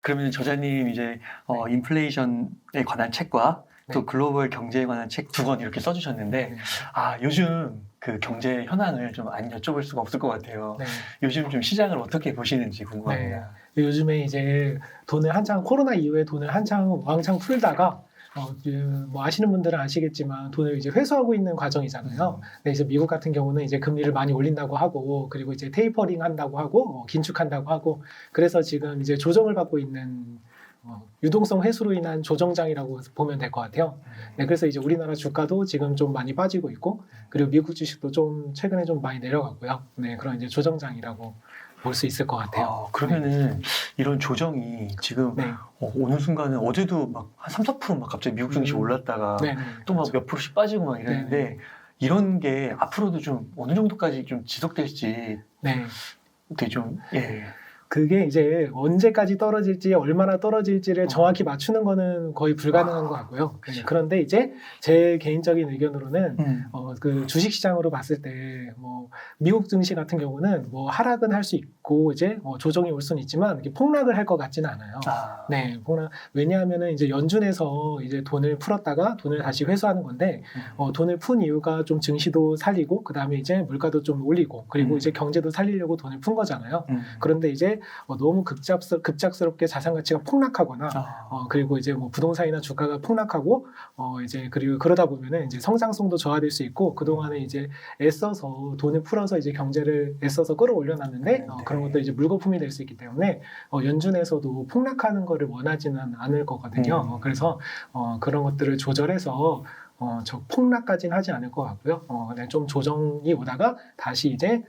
그러면 저자님 이제 인플레이션에 관한 책과 또 네. 글로벌 경제에 관한 책 두 권 이렇게 써주셨는데 네. 요즘 그 경제 현황을 좀 안 여쭤볼 수가 없을 것 같아요. 네. 요즘 좀 시장을 어떻게 보시는지 네. 궁금합니다. 요즘에 이제 돈을 한창 코로나 이후에 돈을 한창 왕창 풀다가 뭐 아시는 분들은 아시겠지만 돈을 이제 회수하고 있는 과정이잖아요. 근데 이제 미국 같은 경우는 이제 금리를 많이 올린다고 하고 그리고 이제 테이퍼링 한다고 하고 긴축한다고 하고 그래서 지금 이제 조정을 받고 있는 유동성 회수로 인한 조정장이라고 보면 될 것 같아요. 네, 그래서 이제 우리나라 주가도 지금 좀 많이 빠지고 있고 그리고 미국 주식도 좀 최근에 좀 많이 내려가고요. 네, 그런 이제 조정장이라고 볼 수 있을 것 같아요. 그러면은 이런 조정이 지금 네. 어느 순간은 어제도 막 한 3, 4%막 갑자기 미국 증시 올랐다가 네, 네. 또 막 몇 프로씩 빠지고 막 이랬는데 네. 이런 게 앞으로도 좀 어느 정도까지 좀 지속될지 네. 되게 좀 그게 이제 언제까지 떨어질지 얼마나 떨어질지를 정확히 맞추는 거는 거의 불가능한 것 같고요. 그렇죠. 그런데 이제 제 개인적인 의견으로는 그 주식 시장으로 봤을 때 뭐 미국 증시 같은 경우는 뭐 하락은 할 수 있고 이제 조정이 올 수는 있지만 이게 폭락을 할 것 같지는 않아요. 네, 왜냐하면은 이제 연준에서 이제 돈을 풀었다가 돈을 다시 회수하는 건데 돈을 푼 이유가 좀 증시도 살리고 그 다음에 이제 물가도 좀 올리고 그리고 이제 경제도 살리려고 돈을 푼 거잖아요. 그런데 이제 너무 급작스럽게 자산 가치가 폭락하거나 그리고 이제 뭐 부동산이나 주가가 폭락하고 이제 그리고 그러다 보면은 이제 성장성도 저하될 수 있고 그 동안에 이제 애써서 돈을 풀어서 이제 경제를 애써서 끌어올려놨는데 그런 것도 이제 물거품이 될 수 있기 때문에 연준에서도 폭락하는 거를 원하지는 않을 거거든요. 그래서 그런 것들을 조절해서 저 폭락까지는 하지 않을 것 같고요. 그냥 좀 조정이 오다가 다시 이제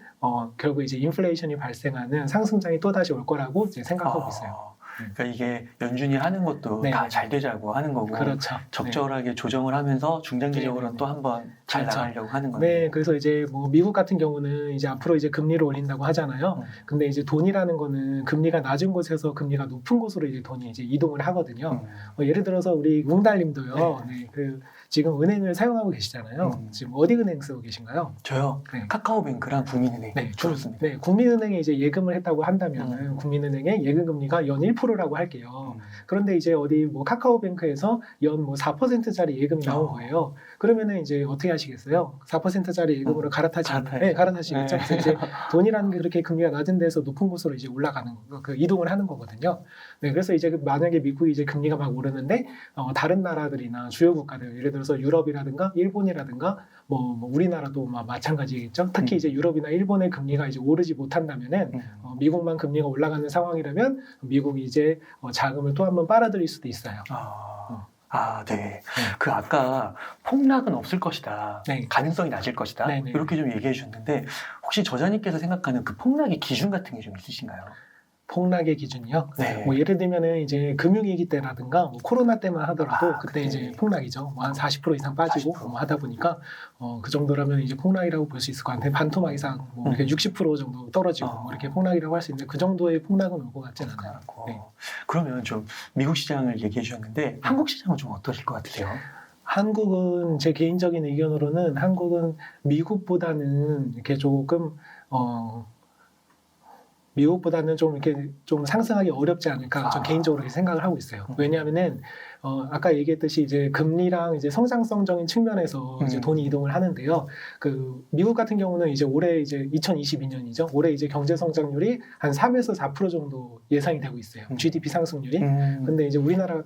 결국 이제 인플레이션이 발생하는 상승장이 또 다시 올 거라고 이제 생각하고 있어요. 그러니까 이게 연준이 하는 것도 다 잘 되자고 하는 거고 그렇죠. 적절하게 조정을 하면서 중장기적으로는 또 한번 잘 그렇죠. 나가려고 하는 건데. 네, 그래서 이제 뭐 미국 같은 경우는 이제 앞으로 이제 금리를 올린다고 하잖아요. 근데 이제 돈이라는 거는 금리가 낮은 곳에서 금리가 높은 곳으로 이제 돈이 이제 이동을 하거든요. 예를 들어서 우리 웅달님도요. 네, 그 지금 은행을 사용하고 계시잖아요. 지금 어디 은행 쓰고 계신가요? 저요. 네. 카카오뱅크랑 국민은행. 네, 좋습니다. 네, 국민은행에 이제 예금을 했다고 한다면 국민은행의 예금 금리가 연 1%라고 할게요. 그런데 이제 어디 뭐 카카오뱅크에서 연 뭐 4%짜리 예금이 나온 거예요. 그러면은 이제 어떻게 하시겠어요? 4%짜리 예금으로 갈아타시겠죠. 네. 그래서 이제 돈이라는 게 그렇게 금리가 낮은 데서 높은 곳으로 이제 올라가는 거, 그 이동을 하는 거거든요. 네, 그래서 이제 만약에 미국이 이제 금리가 막 오르는데 다른 나라들이나 주요 국가들, 예를 들어서 유럽이라든가 일본이라든가 뭐 우리나라도 마찬가지겠죠. 특히 이제 유럽이나 일본의 금리가 이제 오르지 못한다면은 미국만 금리가 올라가는 상황이라면 미국이 이제 자금을 또 한번 빨아들일 수도 있어요. 네. 그 아까 폭락은 없을 것이다. 네. 가능성이 낮을 것이다. 네네. 이렇게 좀 얘기해 주셨는데 혹시 저자님께서 생각하는 그 폭락의 기준 같은 게 좀 있으신가요? 폭락의 기준이요? 네. 뭐 예를 들면은 이제 금융위기 때라든가 뭐 코로나 때만 하더라도 그때 그때. 이제 폭락이죠. 뭐 한 40% 이상 빠지고 40%. 뭐 하다 보니까 그 정도라면 이제 폭락이라고 볼 수 있을 것 같은데 반토막 이상 뭐 이렇게 60% 정도 떨어지고 뭐 이렇게 폭락이라고 할 수 있는데 그 정도의 폭락은 올 것 같지는 않아요. 네. 그러면 좀 미국 시장을 얘기해 주셨는데 한국 시장은 좀 어떠실 것 같으세요? 한국은 제 개인적인 의견으로는 한국은 미국보다는 이렇게 조금 미국보다는 좀 이렇게 좀 상승하기 어렵지 않을까 저 개인적으로 그렇게 생각을 하고 있어요. 왜냐하면은 아까 얘기했듯이 이제 금리랑 이제 성장성적인 측면에서 이제 돈이 이동을 하는데요. 그 미국 같은 경우는 이제 올해 이제 2022년이죠. 올해 이제 경제 성장률이 한 3에서 4% 정도 예상이 되고 있어요. GDP 상승률이. 근데 이제 우리나라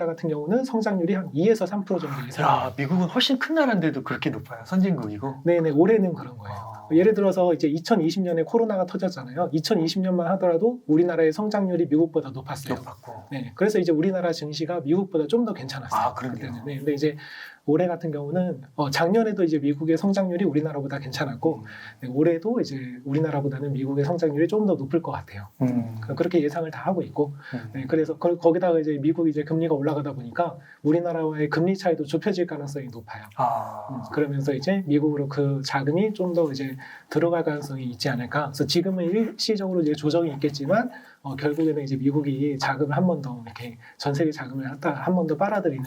같은 경우는 성장률이 한 2에서 3% 정도 예상이. 미국은 훨씬 큰 나라인데도 그렇게 높아요. 선진국이고. 네네, 올해는 그런 거예요. 예를 들어서 이제 2020년에 코로나가 터졌잖아요. 2020년만 하더라도 우리나라의 성장률이 미국보다 높았어요. 네, 그래서 이제 우리나라 증시가 미국보다 좀 더 괜찮았어요. 그때는. 네, 근데 이제 올해 같은 경우는 작년에도 이제 미국의 성장률이 우리나라보다 괜찮았고 네, 올해도 이제 우리나라보다는 미국의 성장률이 좀 더 높을 것 같아요. 그렇게 예상을 다 하고 있고 네, 그래서 거기다가 이제 미국이 이제 금리가 올라가다 보니까 우리나라와의 금리 차이도 좁혀질 가능성이 높아요. 그러면서 이제 미국으로 그 자금이 좀 더 이제 들어갈 가능성이 있지 않을까. 그래서 지금은 일시적으로 이제 조정이 있겠지만 결국에는 이제 미국이 자금을 한 번 더 이렇게 전 세계 자금을 한 번 더 빨아들이는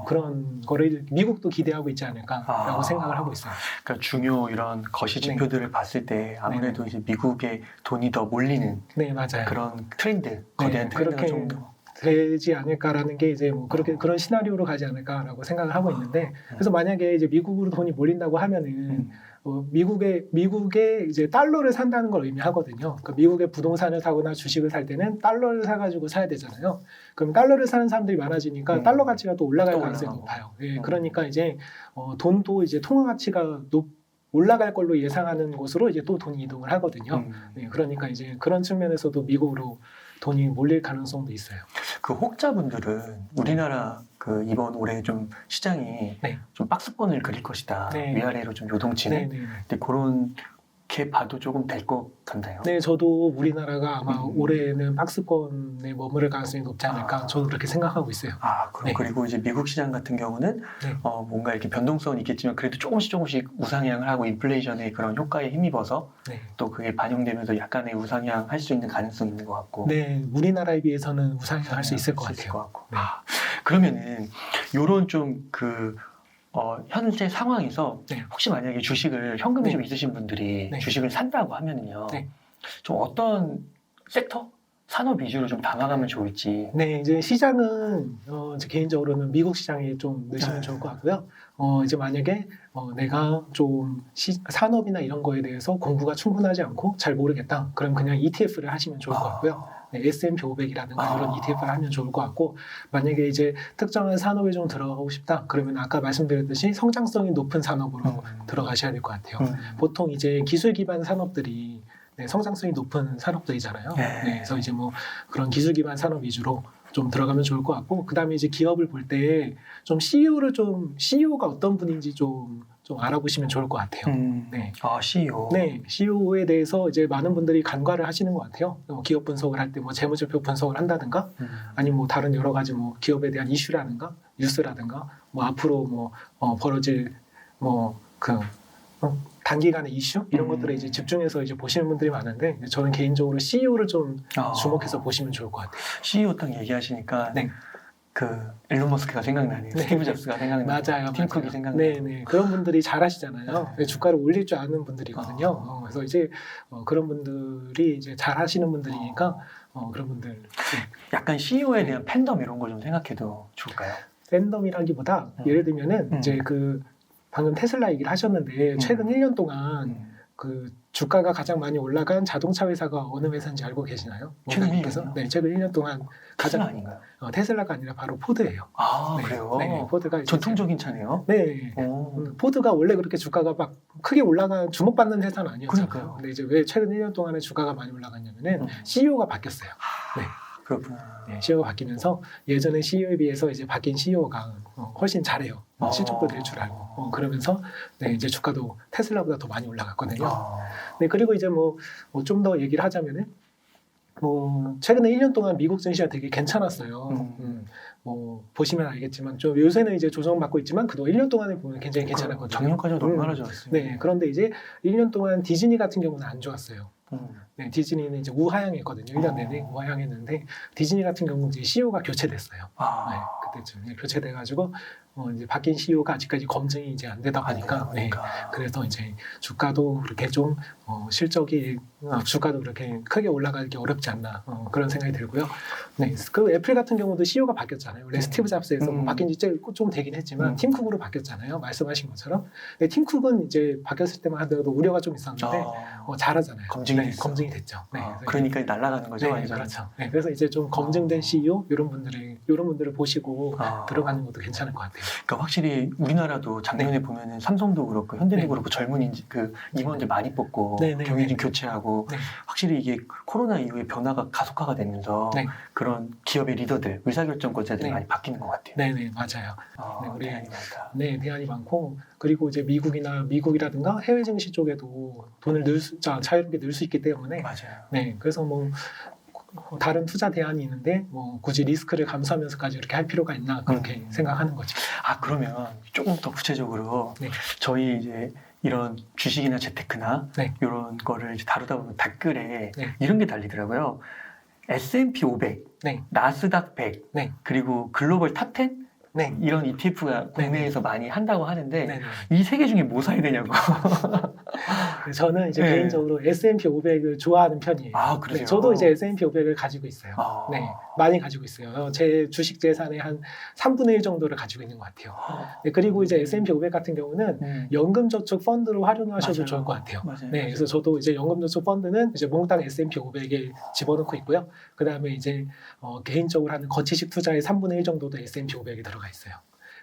그런 거를 미국도 기대하고 있지 않을까라고 생각을 하고 있어요. 그러니까 중요 이런 거시 지표들을 봤을 때 아무래도 이제 미국의 돈이 더 몰리는 네, 맞아요. 그런 트렌드, 거대한 트렌드가 그렇게 좀 더. 되지 않을까라는 게 이제 뭐 그렇게 그런 시나리오로 가지 않을까라고 생각을 하고 있는데, 그래서 만약에 이제 미국으로 돈이 몰린다고 하면은 미국의 이제 달러를 산다는 걸 의미하거든요. 그러니까 미국의 부동산을 사거나 주식을 살 때는 달러를 사가지고 사야 되잖아요. 그럼 달러를 사는 사람들이 많아지니까 달러 가치가 또 올라갈 가능성이 높아요. 예, 그러니까 이제 돈도 이제 통화 가치가 올라갈 걸로 예상하는 곳으로 이제 또 돈이 이동을 하거든요. 네, 그러니까 이제 그런 측면에서도 미국으로 돈이 몰릴 가능성도 있어요. 그 혹자분들은 우리나라 그 이번 올해 좀 시장이 좀 박스권을 그릴 것이다. 위아래로 좀 요동치는. 근데 그렇게 봐도 조금 될 것 같나요? 네, 저도 우리나라가 아마 올해는 박스권에 머무를 가능성이 높지 않을까. 저도 그렇게 생각하고 있어요. 그리고 이제 미국 시장 같은 경우는 뭔가 이렇게 변동성은 있겠지만 그래도 조금씩 우상향을 하고 인플레이션의 그런 효과에 힘입어서 또 그게 반영되면서 약간의 우상향할 수 있는 가능성이 있는 것 같고. 네, 우리나라에 비해서는 우상향할 수 있을 것 같아요. 그러면은 요런 좀 현재 상황에서 혹시 만약에 주식을 현금이 좀 있으신 분들이 주식을 산다고 하면은요, 좀 어떤 섹터? 산업 위주로 좀 담아가면 좋을지. 네, 이제 시장은 이제 개인적으로는 미국 시장에 좀 넣으시면 좋을 것 같고요. 이제 만약에 내가 좀 산업이나 이런 거에 대해서 공부가 충분하지 않고 잘 모르겠다, 그럼 그냥 ETF를 하시면 좋을 것 같고요. S&P 500이라든가 이런 ETF를 하면 좋을 것 같고, 만약에 이제 특정한 산업에 좀 들어가고 싶다, 그러면 아까 말씀드렸듯이 성장성이 높은 산업으로 들어가셔야 될 것 같아요. 보통 이제 기술 기반 산업들이 성장성이 높은 산업들이잖아요. 그래서 이제 뭐 그런 기술 기반 산업 위주로 좀 들어가면 좋을 것 같고, 그 다음에 이제 기업을 볼 때 좀 CEO가 어떤 분인지 좀 알아보시면 좋을 것 같아요. CEO. 네, CEO에 대해서 이제 많은 분들이 간과를 하시는 것 같아요. 기업 분석을 할 때 뭐 재무제표 분석을 한다든가, 아니면 뭐 다른 여러 가지 뭐 기업에 대한 이슈라든가, 뉴스라든가, 뭐 앞으로 뭐 벌어질 단기간의 이슈 이런 것들에 이제 집중해서 이제 보시는 분들이 많은데, 저는 개인적으로 CEO를 좀 주목해서 보시면 좋을 것 같아요. CEO 딱 얘기하시니까 그 일론 머스크가 생각나네요. 스티브 잡스가 생각나네요. 맞아요. 팀 쿡이 생각나네요. 그런 분들이 잘하시잖아요. 주가를 올릴 줄 아는 분들이거든요. 그래서 이제 그런 분들이 이제 잘하시는 분들이니까 그런 분들. 약간 CEO에 대한 팬덤 이런 걸 좀 생각해도 좋을까요? 팬덤이라기보다 예를 들면은 이제 방금 테슬라 얘기를 하셨는데, 최근 1년 동안 그 주가가 가장 많이 올라간 자동차 회사가 어느 회사인지 알고 계시나요? 최근 1년이요? 네, 최근 1년 동안 테슬라 아닌가요? 테슬라가 아니라 바로 포드예요. 그래요? 포드가 전통적인 차네요. 네. 포드가 원래 그렇게 주가가 막 크게 주목받는 회사는 아니었잖아요. 그러니까요. 근데 이제 왜 최근 1년 동안에 주가가 많이 올라갔냐면은 CEO가 바뀌었어요. 그렇구나. CEO가 바뀌면서 예전에 CEO에 비해서 이제 바뀐 CEO가 훨씬 잘해요. 실적도 낼 줄 알고. 그러면서 이제 주가도 테슬라보다 더 많이 올라갔거든요. 그리고 이제 뭐 좀 더 얘기를 하자면은 최근에 1년 동안 미국 증시가 되게 괜찮았어요. 보시면 알겠지만 좀 요새는 이제 조정받고 있지만 그동안 1년 동안에 보면 굉장히 괜찮았거든요. 작년까지도 얼마나 좋았어요. 그런데 이제 1년 동안 디즈니 같은 경우는 안 좋았어요. 디즈니는 이제 우하향했거든요. 1년 내내 우하향했는데, 디즈니 같은 경우는 이제 CEO가 교체됐어요. 그때쯤 교체돼가지고 이제 바뀐 CEO가 아직까지 검증이 이제 안 되다 보니까, 그래서 이제 주가도 그렇게 좀 주가도 그렇게 크게 올라가기 어렵지 않나, 그런 생각이 들고요. 그 애플 같은 경우도 CEO가 바뀌었잖아요. 원래 스티브 잡스에서 바뀐 지 좀 되긴 했지만 팀 쿡으로 바뀌었잖아요. 말씀하신 것처럼. 팀 쿡은 이제 바뀌었을 때만 하더라도 우려가 좀 있었는데 잘하잖아요. 검증이 됐죠. 그러니까 날아가는 거죠. 그렇죠. 그래서 이제 좀 검증된 CEO 이런 분들을 보시고 들어가는 것도 괜찮을 것 같아요. 그러니까 확실히 우리나라도 작년에 보면은 삼성도 그렇고 현대도 그렇고 젊은 임원들 많이 뽑고 경영진 교체하고 확실히 이게 코로나 이후에 변화가 가속화가 되면서 그런 기업의 리더들, 의사결정권자들이 많이 바뀌는 것 같아요. 네, 맞아요. 우리 대안이 많다. 대안이 많고, 그리고 이제 미국이라든가 해외 증시 쪽에도 돈을 자유롭게 넣을 수 있기 때문에 맞아요. 그래서 다른 투자 대안이 있는데 굳이 리스크를 감수하면서까지 이렇게 할 필요가 있나, 그렇게 생각하는 거죠. 그러면 조금 더 구체적으로 저희 이제 이런 주식이나 재테크나 이런 거를 이제 다루다 보면 댓글에 이런 게 달리더라고요. S&P 500, 네. 나스닥 100, 네. 그리고 글로벌 탑 10? 네. 이런 ETF가 국내에서 많이 한다고 하는데 네. 이 세 개 중에 뭐 사야 되냐고. 저는 이제 네. 개인적으로 S&P 500을 좋아하는 편이에요. 아, 그러세요? 네, 저도 이제 S&P 500을 가지고 있어요. 아. 네, 많이 가지고 있어요. 제 주식 재산의 한 3분의 1 정도를 가지고 있는 것 같아요. 네, 그리고 이제 S&P 500 같은 경우는 연금저축 펀드로 활용하셔도 맞아요. 좋을 것 같아요. 맞아요. 네, 그래서 저도 이제 연금저축 펀드는 이제 몽땅 S&P 500에 집어넣고 있고요. 그 다음에 이제 개인적으로 하는 거치식 투자의 3분의 1 정도도 S&P 500에 들어가 있어요.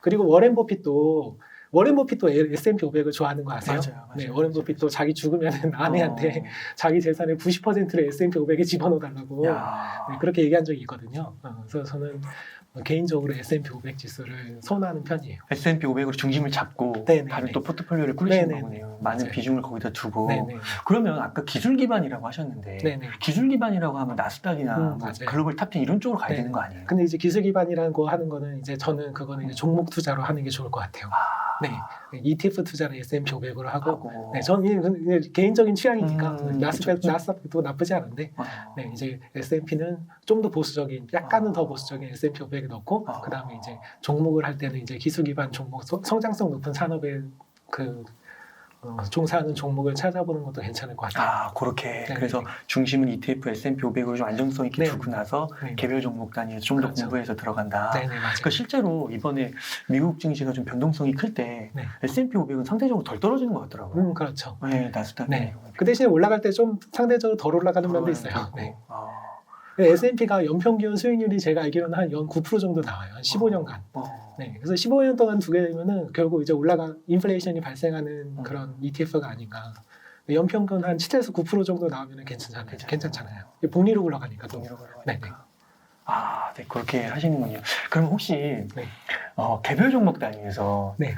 그리고 워렌 버핏도 S&P 500을 좋아하는 거 아세요? 맞아요. 네, 워렌 버핏도 자기 죽으면 아내한테 자기 재산의 90%를 S&P 500에 집어넣어달라고 네, 그렇게 얘기한 적이 있거든요. 그래서 저는 개인적으로 S&P 500 지수를 선호하는 편이에요. S&P 500으로 중심을 잡고 네네. 다른 또 포트폴리오를 꾸리시는 네네. 거군요. 많은 맞아요. 비중을 거기다 두고. 네네. 그러면 아까 기술 기반이라고 하셨는데 네네. 기술 기반이라고 하면 나스닥이나 뭐 맞아요. 글로벌 탑10 이런 쪽으로 가야 네. 되는 거 아니에요? 근데 이제 기술 기반이라는 거 하는 거는 이제 저는 그거는 이제 종목 투자로 하는 게 좋을 것 같아요. 네, ETF 투자는 S&P 500으로 하고, 네, 저는 이제 개인적인 취향이니까 나스닥도 나쁘지 않은데, 네, 이제 S&P는 좀 더 보수적인, 약간은 더 보수적인 S&P 500에 넣고, 그 다음에 이제 종목을 할 때는 이제 기술 기반 종목, 성장성 높은 산업에 종사하는 종목을 찾아보는 것도 괜찮을 것 같아요. 아, 그렇게. 네. 그래서 중심은 ETF, S&P 500으로 좀 안정성 있게 네. 두고 나서 네. 개별 종목 단위에서 좀 더 그렇죠. 공부해서 들어간다. 네, 맞아요. 그러니까 실제로 이번에 미국 증시가 좀 변동성이 클 때 네. S&P 500은 상대적으로 덜 떨어지는 것 같더라고요. 그렇죠. 네, 나스닥. 네. 그 대신에 올라갈 때 좀 상대적으로 덜 올라가는 면도 있어요. 네. S&P가 연평균 수익률이 제가 알기로는 한 연 9% 정도 나와요. 한 15년간. 네. 그래서 15년 동안 두게 되면은 결국 이제 인플레이션이 발생하는 그런 ETF가 아닌가. 연평균 한 7에서 9% 정도 나오면 괜찮잖아요. 복리로 올라가니까 또. 네. 아, 네, 그렇게 하시는군요. 그럼 혹시 네. 개별 종목 단위에서 네.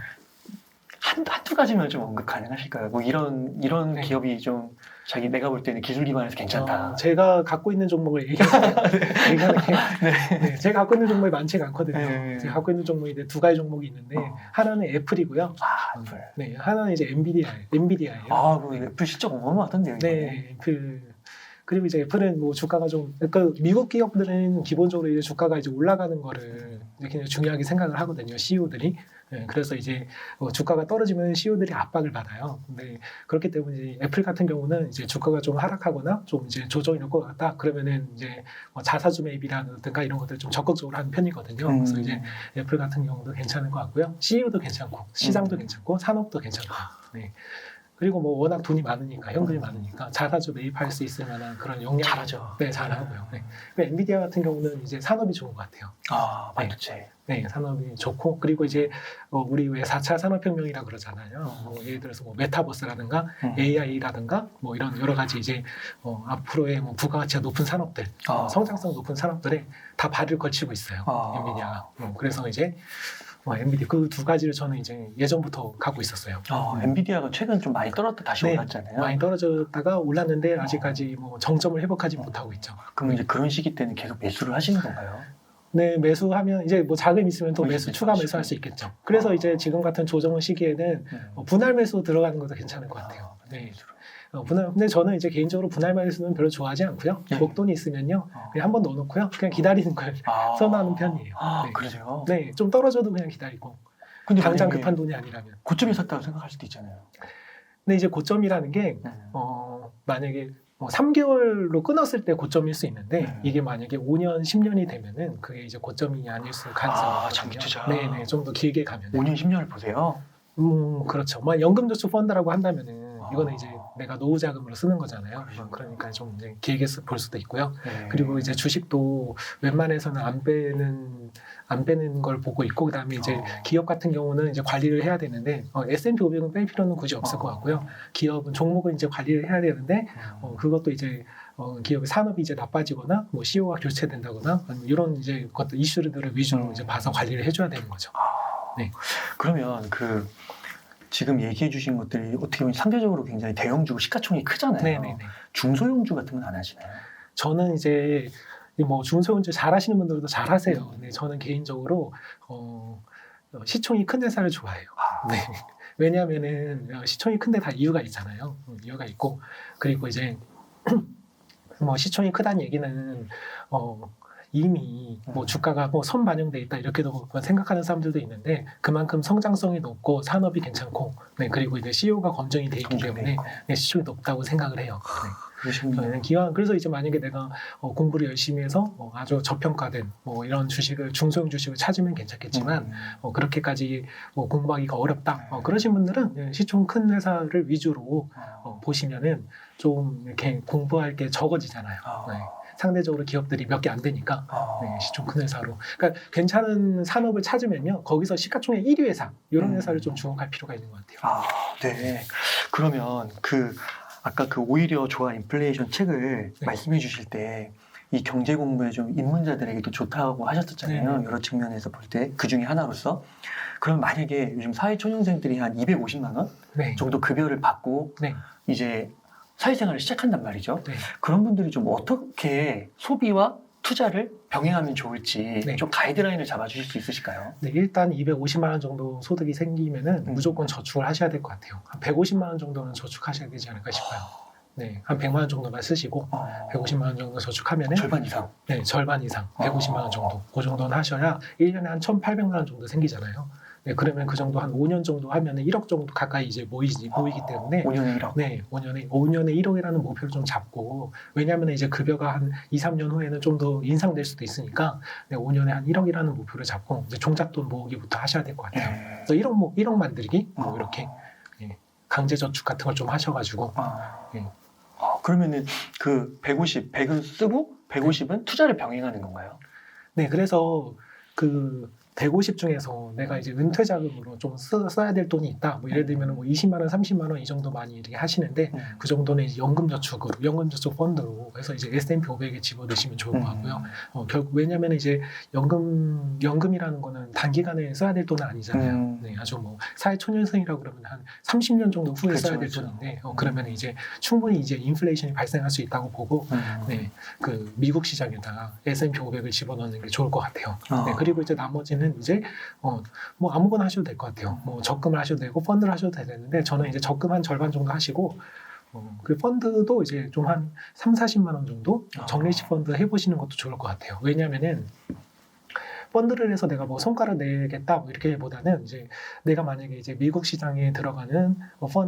한두 가지만 좀 언급 가능하실까요? 뭐 이런 네. 기업이 좀 내가 볼 때는 기술 기반에서 괜찮다. 제가 갖고 있는 종목을 얘기하는 게 네, 제가 갖고 있는 종목이 많지가 않거든요. 네. 제가 갖고 있는 종목이 이제 두 가지 종목이 있는데 하나는 애플이고요. 애플. 네, 하나는 이제 엔비디아예요. 아, 그 애플 실적 어마어마하던데요. 네, 그리고 이제 애플은 뭐 주가가 그러니까 미국 기업들은 기본적으로 이제 주가가 이제 올라가는 거를 굉장히 중요하게 생각을 하거든요. CEO들이. 네, 그래서 이제 주가가 떨어지면 CEO들이 압박을 받아요. 근데 그렇기 때문에 이제 애플 같은 경우는 이제 주가가 좀 하락하거나 좀 이제 조정이 올 것 같다. 그러면은 이제 자사주 매입이라든가 이런 것들 좀 적극적으로 하는 편이거든요. 그래서 이제 애플 같은 경우도 괜찮은 것 같고요. CEO도 괜찮고 시장도 괜찮고 산업도 괜찮고. 네. 그리고 뭐 워낙 돈이 많으니까 현금이 많으니까 자사주 매입할 수 있을 만한 그런 역량 잘하죠. 네, 잘하고요. 네. 엔비디아 같은 경우는 이제 산업이 좋은 것 같아요. 아, 반도체. 네, 산업이 좋고 그리고 이제 우리 왜 4차 산업혁명이라 그러잖아요. 뭐 예를 들어서 뭐 메타버스라든가 AI라든가 뭐 이런 여러 가지 이제 앞으로의 뭐 부가가치가 높은 산업들, 성장성 높은 산업들에 다 발을 걸치고 있어요. 엔비디아가. 그래서 이제 엔비디아 그 두 가지를 저는 이제 예전부터 갖고 있었어요. 엔비디아가 최근 좀 많이 떨어졌다 다시 올랐잖아요. 많이 떨어졌다가 올랐는데 아직까지 뭐 정점을 회복하지 못하고 있죠. 그럼 이제 그런 시기 때는 계속 매수를 하시는 건가요? 네, 매수하면 이제 뭐 자금 있으면 또 추가 매수할 수 있겠죠. 그래서 이제 지금 같은 조정 시기에는 분할 매수 들어가는 것도 괜찮을 것 같아요. 네. 근데 저는 이제 개인적으로 분할 매수는 별로 좋아하지 않고요. 목돈이 있으면요, 그냥 한번 넣어놓고요, 그냥 기다리는 걸 선호하는 편이에요. 네. 그러세요? 네, 좀 떨어져도 그냥 기다리고. 근데 당장 급한 돈이 아니라면. 고점에 샀다고 생각할 수도 있잖아요. 근데 이제 고점이라는 게 만약에 3개월로 끊었을 때 고점일 수 있는데 이게 만약에 5년, 10년이 되면은 그게 이제 고점이 아닐 수 가능성이 장기 투자. 네네, 좀 더 길게 가면. 5년, 10년을 보세요. 그렇죠. 연금저축 펀드라고 한다면은 이거는 이제 내가 노후 자금으로 쓰는 거잖아요. 그러니까 좀 이제 길게 볼 수도 있고요. 그리고 이제 주식도 웬만해서는 안 빼는 걸 보고 있고, 그다음에 이제 기업 같은 경우는 이제 관리를 해야 되는데 S&P 500은 뺄 필요는 굳이 없을 것 같고요. 기업은 종목은 이제 관리를 해야 되는데 그것도 이제 기업의 산업이 이제 나빠지거나 뭐 CEO가 교체된다거나 이런 이제 것들 이슈들을 위주로 이제 봐서 관리를 해줘야 되는 거죠. 네. 그러면 지금 얘기해 주신 것들이 어떻게 보면 상대적으로 굉장히 대형주고 시가총액이 크잖아요. 네네네. 중소형주 같은 건 안 하시나요? 저는 이제 뭐 중소형주 잘하시는 분들도 잘하세요. 근데 저는 개인적으로 시총이 큰 회사를 좋아해요. 네. 왜냐하면은 시총이 큰데 다 이유가 있잖아요. 이유가 있고, 그리고 이제 뭐 시총이 크다는 얘기는 이미 뭐 주가가 뭐 선반영돼 있다 이렇게도 생각하는 사람들도 있는데 그만큼 성장성이 높고 산업이 괜찮고 네, 그리고 이제 CEO가 검증이 돼 있기 때문에 네, 시총이 높다고 생각을 해요. 네. 기왕 그래서 이제 만약에 내가 공부를 열심히 해서 아주 저평가된 뭐 이런 주식을 중소형 주식을 찾으면 괜찮겠지만 그렇게까지 뭐 공부하기가 어렵다 그러신 분들은 시총 큰 회사를 위주로 보시면은 좀 이렇게 공부할 게 적어지잖아요. 네. 상대적으로 기업들이 몇 개 안 되니까 네, 시총 큰 회사로. 그러니까 괜찮은 산업을 찾으면요 거기서 시가총액 1위 회사 이런 회사를 좀 주목할 필요가 있는 것 같아요. 네. 그러면 아까 오히려 좋아 인플레이션 책을 네. 말씀해 주실 때 이 경제 공부에 좀 입문자들에게도 좋다고 하셨었잖아요. 네. 여러 측면에서 볼 때 그 중에 하나로서. 그럼 만약에 요즘 사회초년생들이 한 250만 원 네. 정도 급여를 받고 네. 이제 사회생활을 시작한단 말이죠. 네. 그런 분들이 좀 어떻게 소비와 투자를 병행하면 좋을지 네. 좀 가이드라인을 잡아주실 수 있으실까요? 네, 일단 250만 원 정도 소득이 생기면은 무조건 저축을 하셔야 될 것 같아요. 한 150만 원 정도는 저축하셔야 되지 않을까 싶어요. 네, 한 100만 원 정도만 쓰시고 150만 원 정도 저축하면은 절반 이상. 네, 절반 이상 150만 원 정도. 그 정도는 하셔야 1년에 한 1,800만 원 정도 생기잖아요. 네, 그러면 그 정도 한 5년 정도 하면은 1억 정도 가까이 이제 모이기 때문에 5년에 1억. 네, 5년에 1억이라는 목표를 좀 잡고 왜냐하면 이제 급여가 한 2, 3년 후에는 좀 더 인상될 수도 있으니까 네, 5년에 한 1억이라는 목표를 잡고 이제 종잣돈 모으기부터 하셔야 될 것 같아요. 네. 그래서 1억 만들기 뭐 이렇게 네, 강제 저축 같은 걸 좀 하셔가지고 네. 그러면은 100은 쓰고 150은 투자를 병행하는 건가요? 네, 그래서 150 중에서 내가 이제 은퇴 자금으로 좀 써야 될 돈이 있다. 뭐 예를 들면 뭐 20만 원, 30만 원 이 정도 많이 이렇게 하시는데 그 정도는 이제 연금 저축 펀드로 해서 이제 S&P 500에 집어넣으시면 좋을 것 같고요. 결국 왜냐하면 이제 연금이라는 거는 단기간에 써야 될 돈은 아니잖아요. 네, 아주 뭐 사회 초년생이라고 그러면 한 30년 정도 후에 써야 될 돈인데 그러면 이제 충분히 이제 인플레이션이 발생할 수 있다고 보고 네, 미국 시장에다가 S&P 500을 집어넣는 게 좋을 것 같아요. 네, 그리고 이제 나머지는 이제 뭐 아무거나 하셔도 될 것 같아요. 뭐 적금을 하셔도 되고 펀드를 하셔도 되는데 저는 이제 적금 한 절반 정도 하시고 그 펀드도 이제 좀 한 3, 40만 원 정도 적립식 펀드 해보시는 것도 좋을 것 같아요. 왜냐하면은 펀드를 해서 내가 뭐 성과를 내겠다 뭐 이렇게보다는 이제 내가 만약에 이제 미국 시장에 들어가는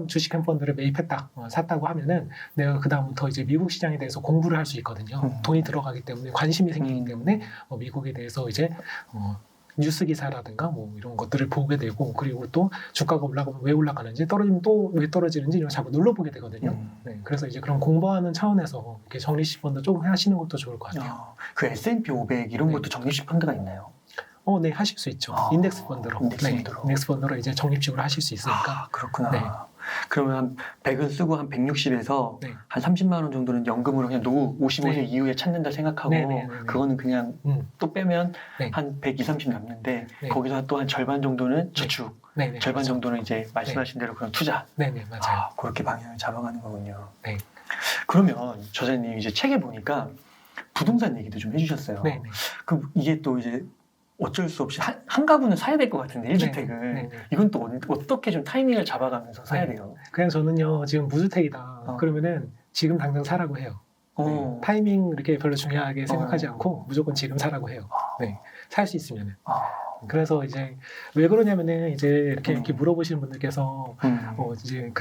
주식형 펀드를 매입했다 샀다고 하면은 내가 그 다음부터 이제 미국 시장에 대해서 공부를 할 수 있거든요. 돈이 들어가기 때문에 관심이 생기기 때문에 미국에 대해서 이제 뉴스 기사라든가 뭐 이런 것들을 보게 되고 그리고 또 주가가 올라가면 왜 올라가는지 떨어지면 또 왜 떨어지는지 이런 걸 자꾸 눌러보게 되거든요. 네, 그래서 이제 그런 공부하는 차원에서 이렇게 적립식 펀드 조금 하시는 것도 좋을 것 같아요. 그 S&P 500 이런 것도 적립식 펀드가 있나요? 네, 하실 수 있죠. 인덱스 펀드로. 인덱스 펀드로 이제 적립식으로 하실 수 있으니까. 그렇구나. 네. 그러면 한 100은 쓰고 한 160에서 한 30만 원 정도는 연금으로 그냥 노후 55세 이후에 찾는다 생각하고 그거는 그냥 또 빼면 한 120, 30 남는데 거기서 또 한 절반 정도는 저축, 절반 정도는 이제 말씀하신 대로 그런 투자. 네네, 맞아요. 그렇게 방향을 잡아가는 거군요. 네. 그러면 저자님 이제 책에 보니까 부동산 얘기도 좀 해주셨어요. 네네. 그럼 이게 또 이제 어쩔 수 없이 한 가구는 사야 될 것 같은데 1주택을 이건 또 어떻게 좀 타이밍을 잡아가면서 사야 돼요? 그냥 저는요 지금 무주택이다 그러면은 지금 당장 사라고 해요. 타이밍 이렇게 별로 중요하게 생각하지 않고 무조건 지금 사라고 해요. 네, 살 수 있으면은. 그래서 이제 왜 그러냐면은 이제 이렇게 물어보시는 분들께서 이제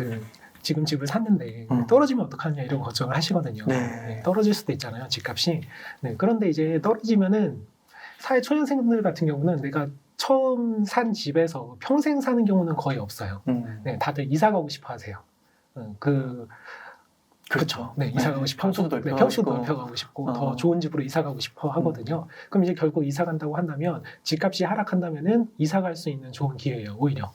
지금 집을 샀는데 떨어지면 어떡하냐 이런 걱정을 하시거든요. 네, 떨어질 수도 있잖아요 집값이. 네, 그런데 이제 떨어지면은 사회 초년생들 같은 경우는 내가 처음 산 집에서 평생 사는 경우는 거의 없어요. 네, 다들 이사 가고 싶어 하세요. 그렇죠. 네, 이사 가고 싶어. 평수도 넓혀가고 싶고 더 좋은 집으로 이사 가고 싶어 하거든요. 그럼 이제 결국 이사 간다고 한다면 집값이 하락한다면은 이사 갈 수 있는 좋은 기회예요, 오히려.